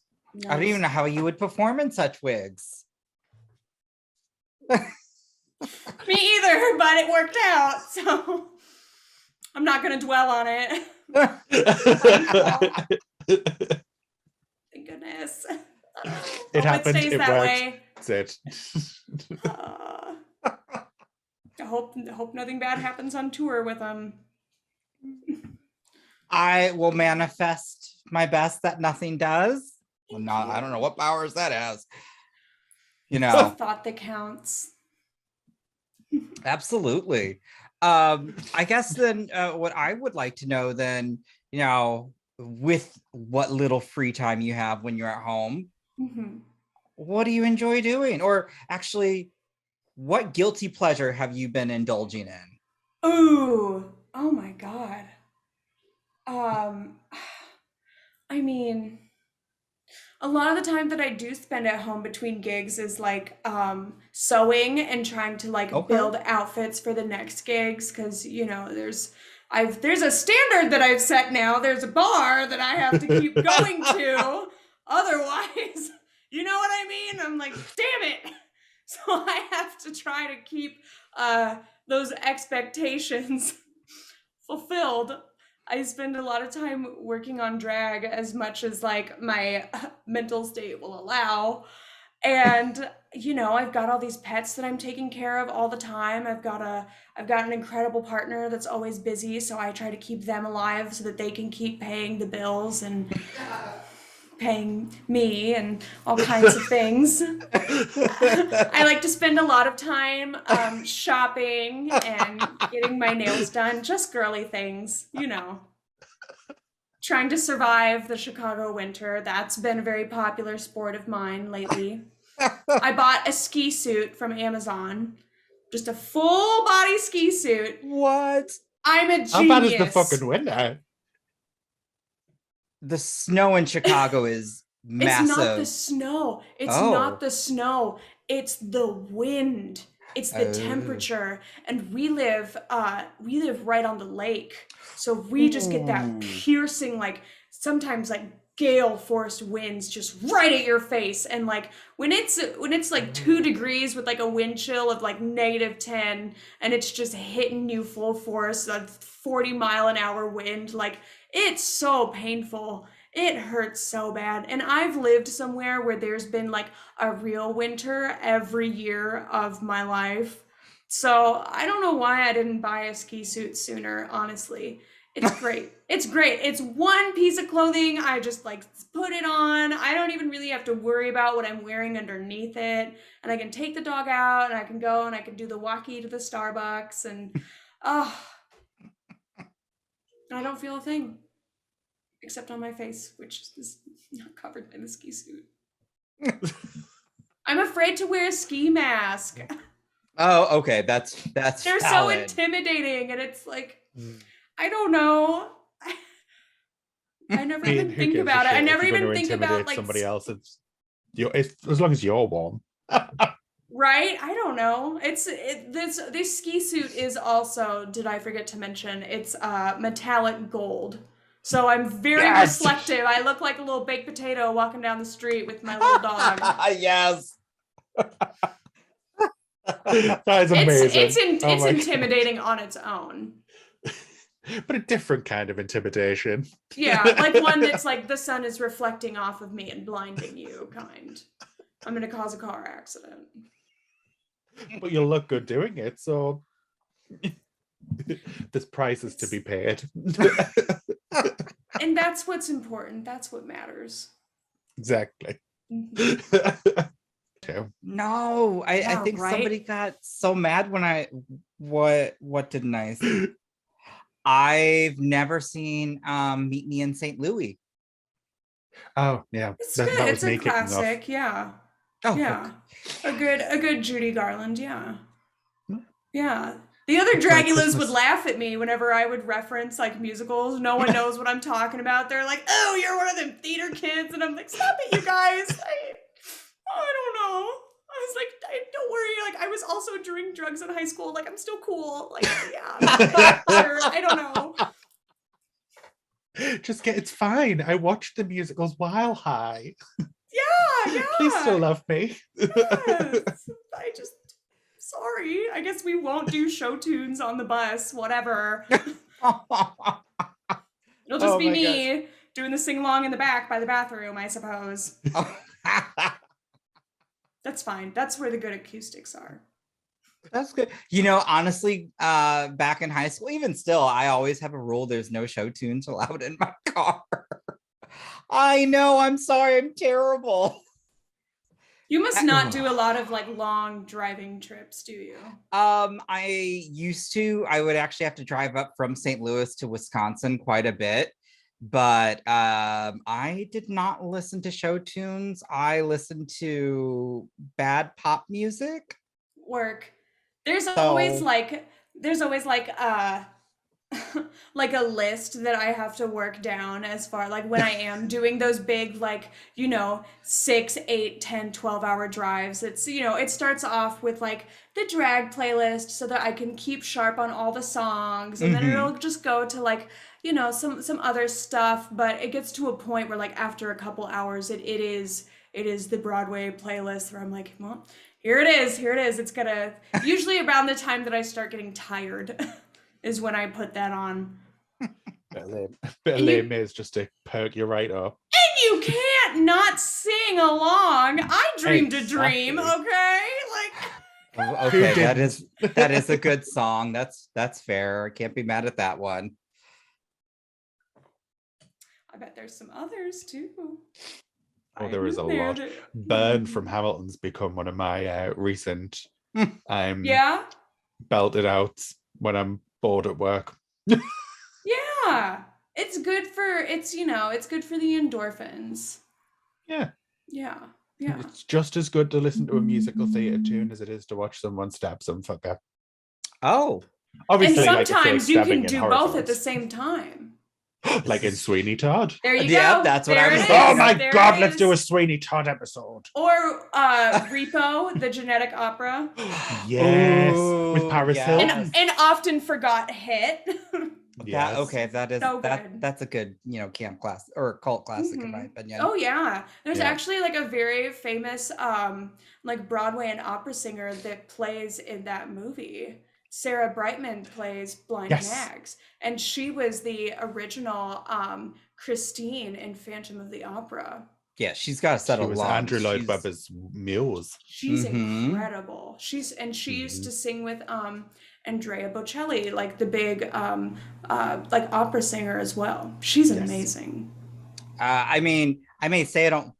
I don't even know how you would perform in such wigs. Me either, but it worked out, so I'm not going to dwell on it. Thank goodness. It happened. It stays It that worked. way. That's it. I hope nothing bad happens on tour with them. I will manifest my best that nothing does. Well, not, I don't know what powers that has. You It's a know, thought that counts. absolutely. I guess then what I would like to know then, you know, with what little free time you have when you're at home, what do you enjoy doing? Or actually, what guilty pleasure have you been indulging in? Ooh, oh my God. I mean, a lot of the time that I do spend at home between gigs is like sewing and trying to like build outfits for the next gigs, because you know there's a standard that I've set now. There's a bar that I have to keep going to. Otherwise, you know what I mean? I'm like, damn it. So I have to try to keep those expectations fulfilled. I spend a lot of time working on drag as much as like my mental state will allow. And you know, I've got all these pets that I'm taking care of all the time. I've got an incredible partner that's always busy, so I try to keep them alive so that they can keep paying the bills and paying me and all kinds of things. I like to spend a lot of time shopping and getting my nails done, just girly things, you know. Trying to survive the Chicago winter. That's been a very popular sport of mine lately. I bought a ski suit from Amazon. Just a full body ski suit. What? I'm a genius. How bad is the fucking winter? The snow in Chicago is massive. It's not the snow. It's not the snow. It's the wind. It's the temperature. And we live right on the lake. So we just get that piercing, like sometimes like gale force winds just right at your face. And like when it's like 2 degrees with like a wind chill of like -10 and it's just hitting you full force, a 40-mile-an-hour wind, like it's so painful. It hurts so bad. And I've lived somewhere where there's been like a real winter every year of my life. So I don't know why I didn't buy a ski suit sooner, honestly. It's great. It's great. It's one piece of clothing. I just like put it on. I don't even really have to worry about what I'm wearing underneath it. And I can take the dog out and I can go and I can do the walkie to the Starbucks and I don't feel a thing. Except on my face, which is not covered by the ski suit. I'm afraid to wear a ski mask. Oh, okay. That's They're valid. so intimidating, and it's like, I don't know. I never even think about it. I never even think about like somebody else. It's as long as you're warm. Right? I don't know. This ski suit is also, did I forget to mention, it's metallic gold. So I'm very reflective. I look like a little baked potato walking down the street with my little dog. Yes. That is amazing. Oh It's my intimidating on its own. God. But a different kind of intimidation. Yeah, like one that's like the sun is reflecting off of me and blinding you kind. I'm gonna cause a car accident. But you'll look good doing it, so there's prizes to be paid. And that's what's important. That's what matters. Exactly. Mhm. No, I Yeah, think right? somebody got so mad when what didn't I say? I've never seen Meet Me in St. Louis. Oh yeah, It's that good. was It's a me kicking off. classic. Yeah. Oh, Yeah. A good Judy Garland. Yeah. Hmm. Yeah. The other It's like Dragulas would Christmas. laugh at me whenever I would reference like musicals. No one knows what I'm talking about. They're like, "Oh, you're one of them theater kids," and I'm like, "Stop it, you guys! I don't know." I was like, "Don't worry. Like, I was also doing drugs in high school. Like, I'm still cool. Like, yeah, sure. I don't know." It's fine. I watched the musicals while high. Yeah. Please still love me. Yes. Sorry. I guess we won't do show tunes on the bus. Whatever. It'll just Oh be my me doing the sing along in the back by the bathroom, I suppose. That's fine. That's where the good acoustics are. That's good. You know, honestly, back in high school, even still, I always have a rule: there's no show tunes allowed in my car. I know. I'm sorry. I'm terrible. You must not do a lot of like long driving trips, do you? I used to. I would actually have to drive up from St. Louis to Wisconsin quite a bit, but I did not listen to show tunes. I listened to bad pop music. Work. There's always So- like like a list that I have to work down as far like when I am doing those big like 6, 8, 10, 12-hour drives. It's it starts off with like the drag playlist so that I can keep sharp on all the songs, and then it'll just go to like some other stuff, but it gets to a point where like after a couple hours it is the Broadway playlist where I'm like, well, here it is. It's gonna usually around the time that I start getting tired is when I put that on. Bit of lame is just to perk you right up. And you can't not sing along. I dreamed a dream, Exactly. okay? Like Okay, that is a good song. That's fair. I can't be mad at that one. I bet there's some others too. Oh, there is a There lot. that- Burn from Hamilton's become one of my recent Yeah? belted out when I'm bored at work. Yeah. It's good for it's good for the endorphins. Yeah. Yeah. Yeah. It's just as good to listen to a musical theatre tune as it is to watch someone stab some fucker. Oh, And Obviously, like a fake sometimes you stabbing can in do horror both at the films. same time. Like in Sweeney Todd. There you Yeah, go. that's what There I was it saying. Oh is. my There god, it let's do a is. Sweeney Todd episode. Or Repo, the genetic opera. Yes. With Ooh, Paris yes. Hilton. An often forgot hit. Yes. Okay, that is So good. that's a good camp class or cult classic in my Mhm. opinion. Oh yeah. There's Yeah. actually like a very famous like Broadway and opera singer that plays in that movie. Sarah Brightman plays Blind Yes. Mags, and she was the original Christine in Phantom of the Opera. Yeah, she's got to She settle was lungs. Andrew Lloyd She's- Webber's muse. She's Mhm. incredible. She used to sing with Andrea Bocelli, like the big like opera singer as well. She's Yes. amazing. I mean, I may say I don't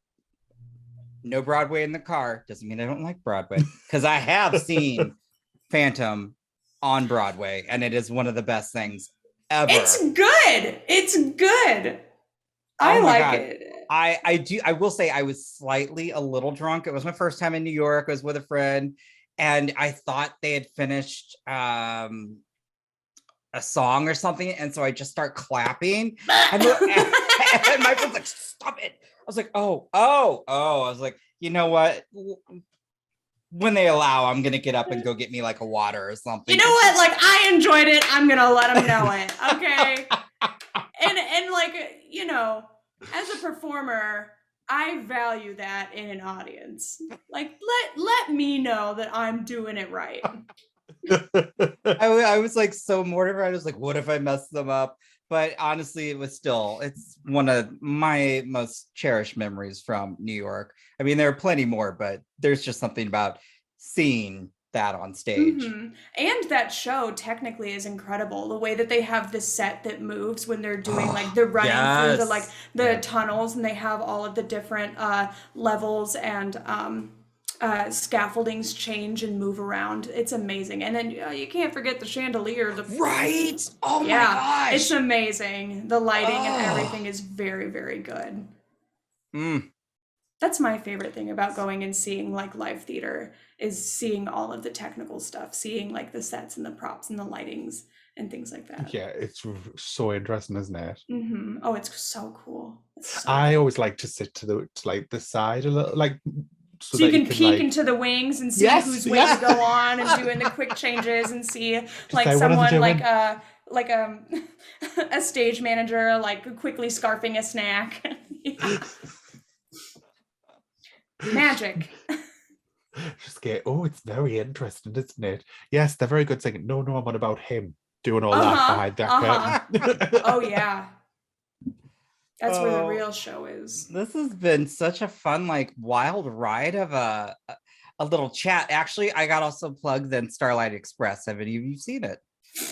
know Broadway in the car. Doesn't mean I don't like Broadway because I have seen Phantom on Broadway, and it is one of the best things ever. It's good. It's good. I Oh my like God. it. I will say I was slightly a little drunk. It was my first time in New York. I was with a friend, and I thought they had finished a song or something, and so I just start clapping, and my friend's like, "Stop it!" I was like, "Oh!" I was like, "You know what? When they allow, I'm gonna get up and go get me like a water or something." You know what? Like, I enjoyed it. I'm gonna let them know it. Okay. And like, as a performer, I value that in an audience. Like, let me know that I'm doing it right. I was like so mortified. I was like, what if I mess them up? But honestly, it's one of my most cherished memories from New York. I mean, there are plenty more, but there's just something about seeing that on stage. And that show technically is incredible. The way that they have the set that moves when they're doing like they're running through the Yes. the tunnels, and they have all of the different levels and scaffoldings change and move around. It's amazing. And then you can't forget the chandelier. Right. Oh my Yeah, gosh. it's amazing. The lighting and everything is very, very good. That's my favorite thing about going and seeing like live theater, is seeing all of the technical stuff, seeing like the sets and the props and the lightings and things like that. Yeah, it's so interesting, isn't it? Oh, it's so cool. I always like to sit to the side a little, like so you that can peek into the wings and see who's waiting to go on and doing the quick changes and see like someone like a stage manager like quickly scarfing a snack. Magic. Just get, it's very interesting, isn't it? Yes, they're very good singing. No, I'm on about him doing all that behind that curtain. Oh yeah. That's where the real show is. This has been such a fun, like, wild ride of a little chat. Actually, I got also plugged in Starlight Express. Have any of you seen it?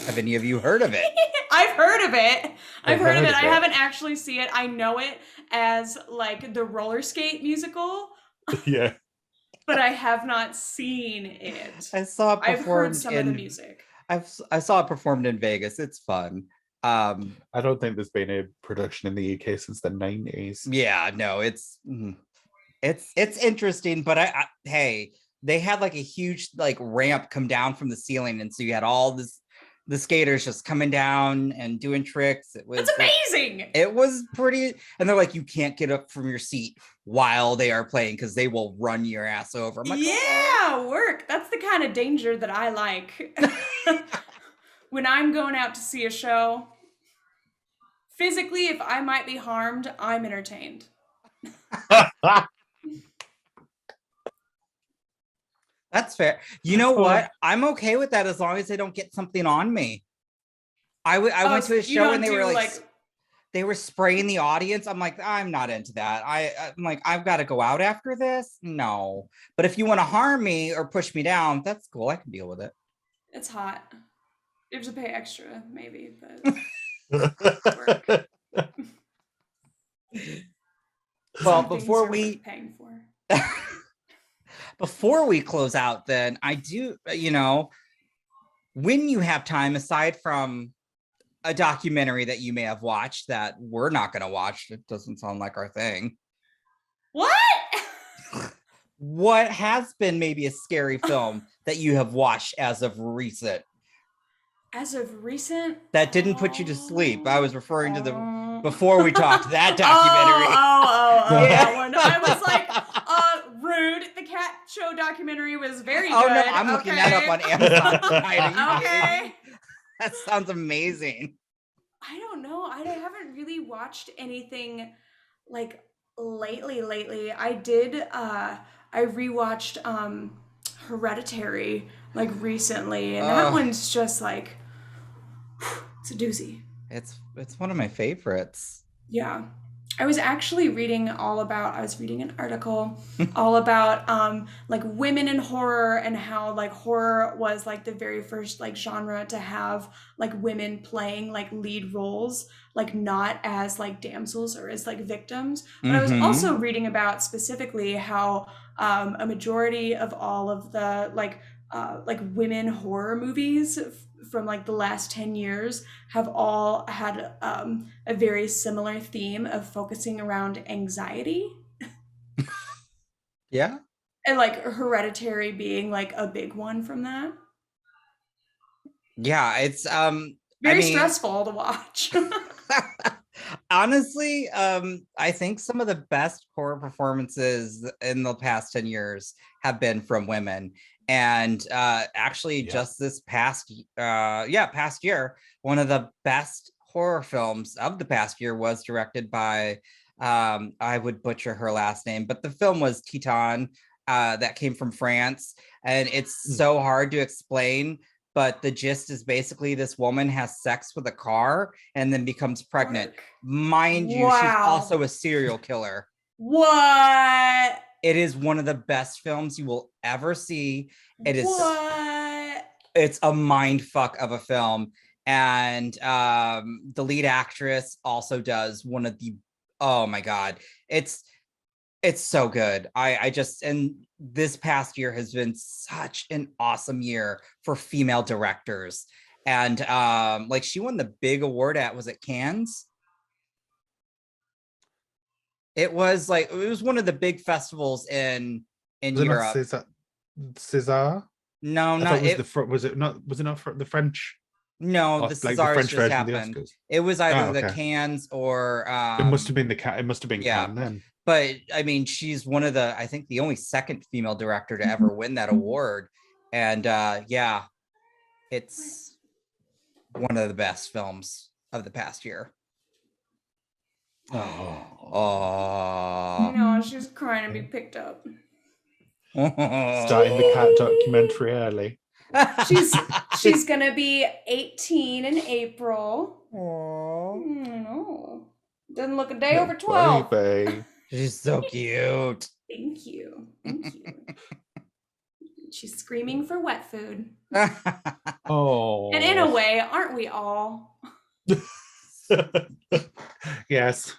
Have any of you heard of it? I've heard of it. I've heard of it. I haven't actually seen it. I know it as like the roller skate musical. Yeah. But I have not seen it. I saw it performed. I've heard some of the music. I saw it performed in Vegas. It's fun. I don't think there's been a production in the UK since the 90s. Yeah, no, it's interesting, but hey, they had like a huge like ramp come down from the ceiling, and so you had all the skaters just coming down and doing tricks. That's amazing. It was pretty, and they're like, you can't get up from your seat while they are playing because they will run your ass over. I'm like, work. That's the kind of danger that I like. When I'm going out to see a show, physically, if I might be harmed, I'm entertained. That's fair. You know what? I'm okay with that as long as they don't get something on me. I went to a show and they were like they were spraying the audience. I'm like, I'm not into that. I'm like, I've got to go out after this. No, but if you want to harm me or push me down, that's cool. I can deal with it. It's hot. You have to pay extra, maybe, but well, before we paying for. Before we close out, then I do, when you have time, aside from a documentary that you may have watched that we're not going to watch, it doesn't sound like our thing. What? What has been maybe a scary film that you have watched as of recent? As of recent? That didn't put you to sleep. I was referring to the before we talked that documentary. Yeah. That one. I was like, rude. The cat show documentary was very good. Oh no, I'm looking that up on Amazon. Okay. That sounds amazing. I don't know. I haven't really watched anything like lately. I did I rewatched Hereditary like recently, and that one's just like it's a doozy. It's one of my favorites. Yeah. I was actually reading an article all about like women in horror, and how like horror was like the very first like genre to have like women playing like lead roles, like not as like damsels or as like victims. But I was also reading about specifically how a majority of all of the like women horror movies from like the last 10 years have all had a very similar theme of focusing around anxiety. Yeah. And like Hereditary being like a big one from that. Yeah, it's very stressful to watch. Honestly, I think some of the best horror performances in the past 10 years have been from women. And just this past year, one of the best horror films of the past year was directed by I would butcher her last name, but the film was Titan, that came from France, and it's so hard to explain. But the gist is basically this woman has sex with a car and then becomes pregnant. Mind you, she's also a serial killer. What? It is one of the best films you will ever see. It is. What? It's a mind fuck of a film, and the lead actress also does one of the. Oh my god, it's so good. I just, and this past year has been such an awesome year for female directors, and like she won the big award was it Cannes? It was one of the big festivals in Europe. César? No, I not thought it it. was it not for the French? No, Or, the like the Césars French just version of the happened. Oscars. It was either the okay. Cannes or It must have been it must have been yeah. Cannes then. But I mean, she's one of the, I think the only second female director to ever win that award. And yeah, it's one of the best films of the past year. Oh. No, she's crying to be picked up. Starting the cat documentary early. She's gonna be 18 in April. No, doesn't look a day over 12. Baby. She's so cute. Thank you. She's screaming for wet food. Oh. And in a way, aren't we all? Yes.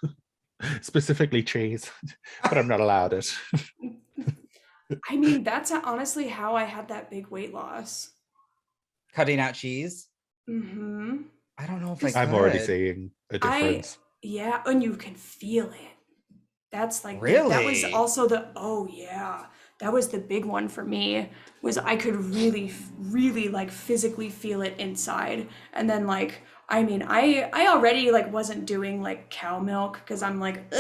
Specifically cheese, but I'm not allowed it. I mean, that's honestly how I had that big weight loss. Cutting out cheese? Mm-hmm. I don't know if I'm already seeing a difference. Yeah, and you can feel it. That's like really? That was also that was the big one for me, was I could really, really like physically feel it inside. And then like, I mean, I already like wasn't doing like cow milk because I'm like,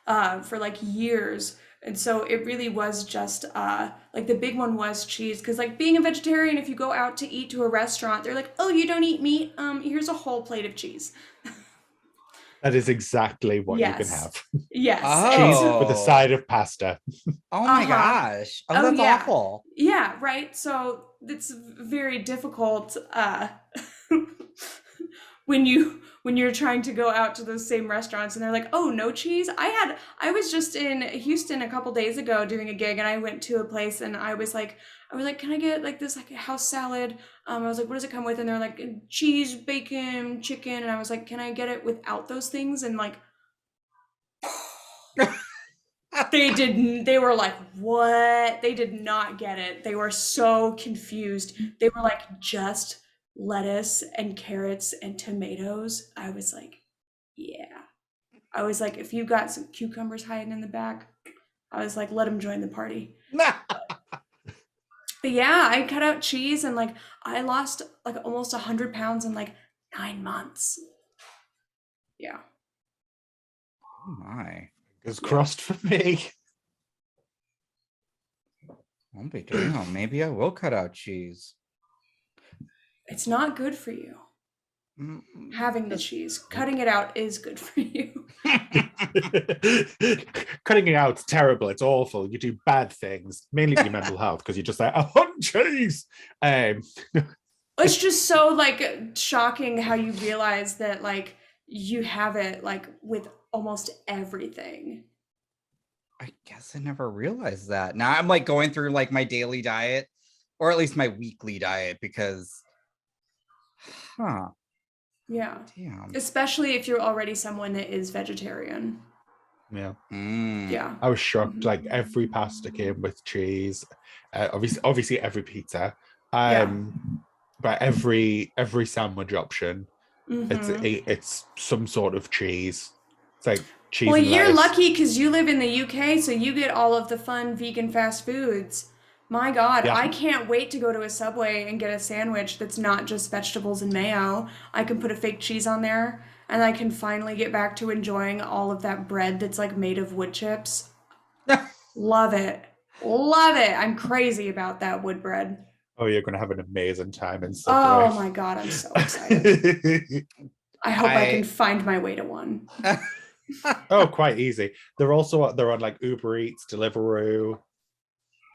for like years. And so it really was just like the big one was cheese, because like being a vegetarian, if you go out to eat to a restaurant, they're like, oh, you don't eat meat? Here's a whole plate of cheese. That is exactly what you can have. Yes. Cheese with a side of pasta. Oh my gosh. Oh, that's awful. Yeah, right. So it's very difficult when you're trying to go out to those same restaurants and they're like, oh, no cheese. I was just in Houston a couple days ago doing a gig, and I went to a place and I was like, can I get like this like house salad? I was like, what does it come with? And they're like, cheese, bacon, chicken. And I was like, can I get it without those things? And like, they were like, what? They did not get it. They were so confused. They were like, just lettuce and carrots and tomatoes. I was like, yeah. I was like, if you got some cucumbers hiding in the back, I was like, let them join the party. But yeah, I cut out cheese, and like I lost like almost 100 pounds in like 9 months. Yeah. Oh my. It's crossed for me. I'll be damn. Maybe I will cut out cheese. It's not good for you. Having the cheese. Cutting it out is good for you. Cutting it out's terrible. It's awful. You do bad things, mainly for your mental health, because you're just like, oh, cheese. It's just so like shocking how you realize that like you have it like with almost everything. I guess I never realized that. Now I'm like going through like my daily diet, or at least my weekly diet, because Yeah. Damn. Especially if you're already someone that is vegetarian. Yeah. Yeah. I was shocked. Like every pasta came with cheese. Obviously every pizza. But every sandwich option, it's some sort of cheese. It's like cheese. Well, and you're lettuce. lucky because you live in the UK, so you get all of the fun vegan fast foods. My God, Yeah. I can't wait to go to a Subway and get a sandwich that's not just vegetables and mayo. I can put a fake cheese on there, and I can finally get back to enjoying all of that bread that's like made of wood chips. Love it. Love it. I'm crazy about that wood bread. Oh, you're going to have an amazing time in Subway. Oh my God, I'm so excited. I hope I can find my way to one. Oh, quite easy. They're on like Uber Eats, Deliveroo.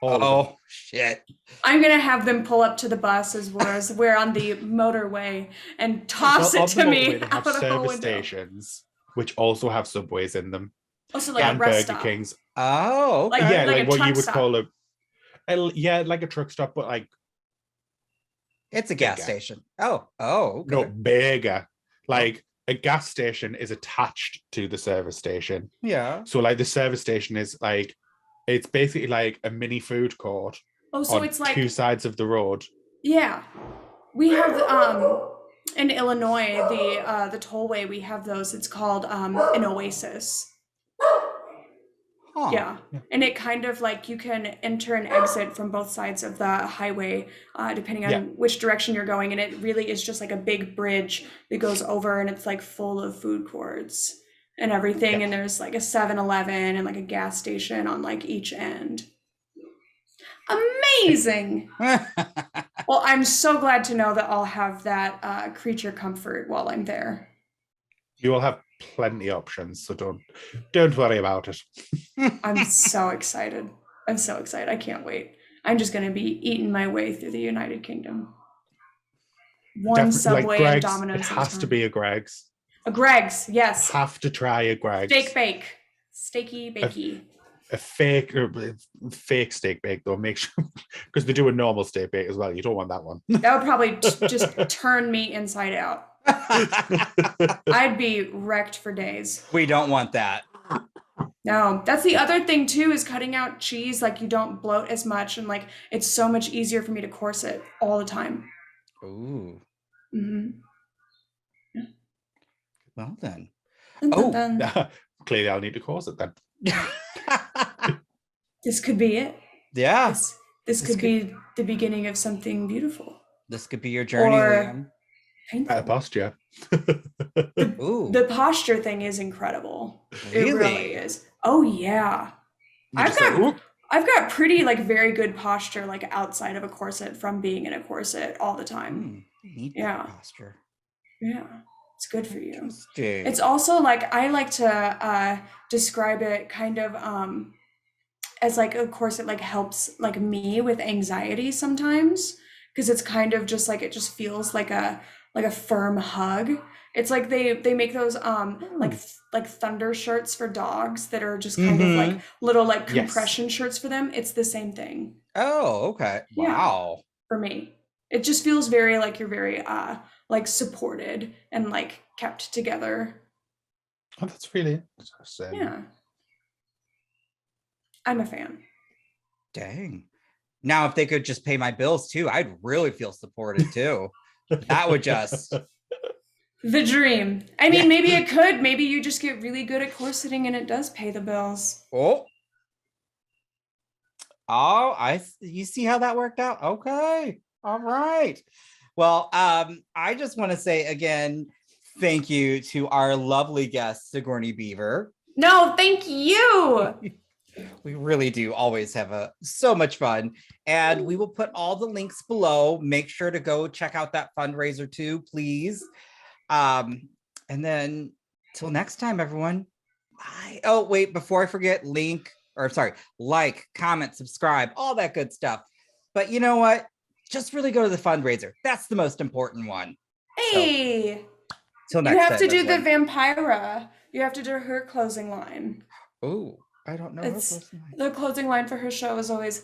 All of them. Oh shit. I'm gonna have them pull up to the bus as we're on the motorway and toss Well, it on to the me motorway, they have out of the service window. stations, which also have Subways in them, Also, like a and rest Burger stop. Kings. Oh, okay. Like- Yeah, a like what truck you would stop. call like a truck stop, but like It's a gas bigger. station. Oh, okay. no bigger. Like a gas station is attached to the service station. Yeah. So like the service station is like, it's basically like a mini food court Oh, so on it's like two sides of the road. yeah. We have in Illinois the tollway. We have those. It's called an oasis. Huh. Yeah. And it kind of like you can enter and exit from both sides of the highway, depending on Yeah. which direction you're going. And it really is just like a big bridge that goes over, and it's like full of food courts and everything. Yeah. And there's like a 7-Eleven and like a gas station on like each end. Amazing. Well, I'm so glad to know that I'll have that creature comfort while I'm there. You will have plenty of options, so don't worry about it. I'm so excited. I'm so excited. I can't wait. I'm just going to be eating my way through the United Kingdom. One Definitely, Subway like and Greg's, Domino's. it at a has to time. be a Greg's. A Greg's, yes. Have to try a Greg's. Steak bake. Steaky bakey. A fake steak bake though. Make sure, because they do a normal steak bake as well. You don't want that one. That would probably just turn me inside out. I'd be wrecked for days. We don't want that. No, that's the other thing too, is cutting out cheese. Like you don't bloat as much, and like it's so much easier for me to corset all the time. Ooh. Mm-hmm. Well then. Dun. Clearly, I'll need to course it then. This could be it. Yeah. This could be the beginning of something beautiful. This could be your journey, Or- Liam. Painful. Better posture. Ooh. The posture thing is incredible. It Really? really is. Oh yeah. You're just I've got- like, "Oop." I've got pretty like very good posture like outside of a corset from being in a corset all the time. Neat Yeah. posture. Yeah. It's good for you. Interesting. It's also like I like to describe it kind of as like a corset like helps like me with anxiety sometimes, because it's kind of just like it just feels like a firm hug. It's like they make those like thunder shirts for dogs that are just kind of like little like Yes. compression shirts for them. It's the same thing Oh, okay. Yeah. Wow. for me. It just feels very like you're very like supported and like kept together. Oh, that's really interesting. Yeah. I'm a fan. Dang. Now, if they could just pay my bills too, I'd really feel supported too. That would just. The dream. I mean, Yeah. maybe it could. Maybe you just get really good at corseting and it does pay the bills. Oh. Oh, you see how that worked out? Okay. All right. Well, I just want to say again, thank you to our lovely guest, Sigourney Beaver. No, thank you. We really do always have so much fun. And we will put all the links below. Make sure to go check out that fundraiser too, please. And then till next time, everyone. Bye. Oh, wait, before I forget, like, comment, subscribe, all that good stuff. But you know what? Just really go to the fundraiser. That's the most important one. Hey, Till next you time. have to do the everyone. Vampira. You have to do her closing line. Oh, I don't know. her It's- first name. The closing line for her show is always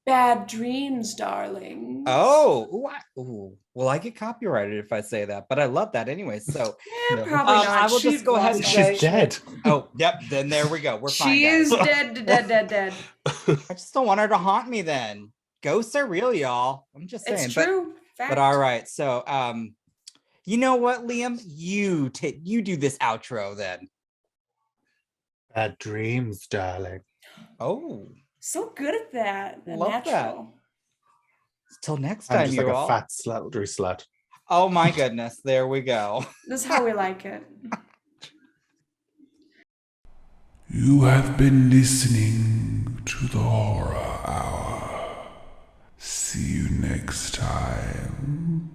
"Bad dreams, darling." Well, I get copyrighted if I say that, but I love that anyway. So, Yeah, No. probably not. I will just go ahead and say- She's dead. oh, yep. Then there we go. We're fine. She guys. is dead. I just don't want her to haunt me. Then ghosts are real, y'all. I'm just saying. It's true. Fact. But all right. So, you know what, Liam? You do this outro then. Bad dreams, darling. Oh, So good at that. And Love that. natural. till next I'm time, just you like all. a fat sluttery slut. Oh my goodness. There we go. This is how we like it. You have been listening to the Horror Hour. See you next time.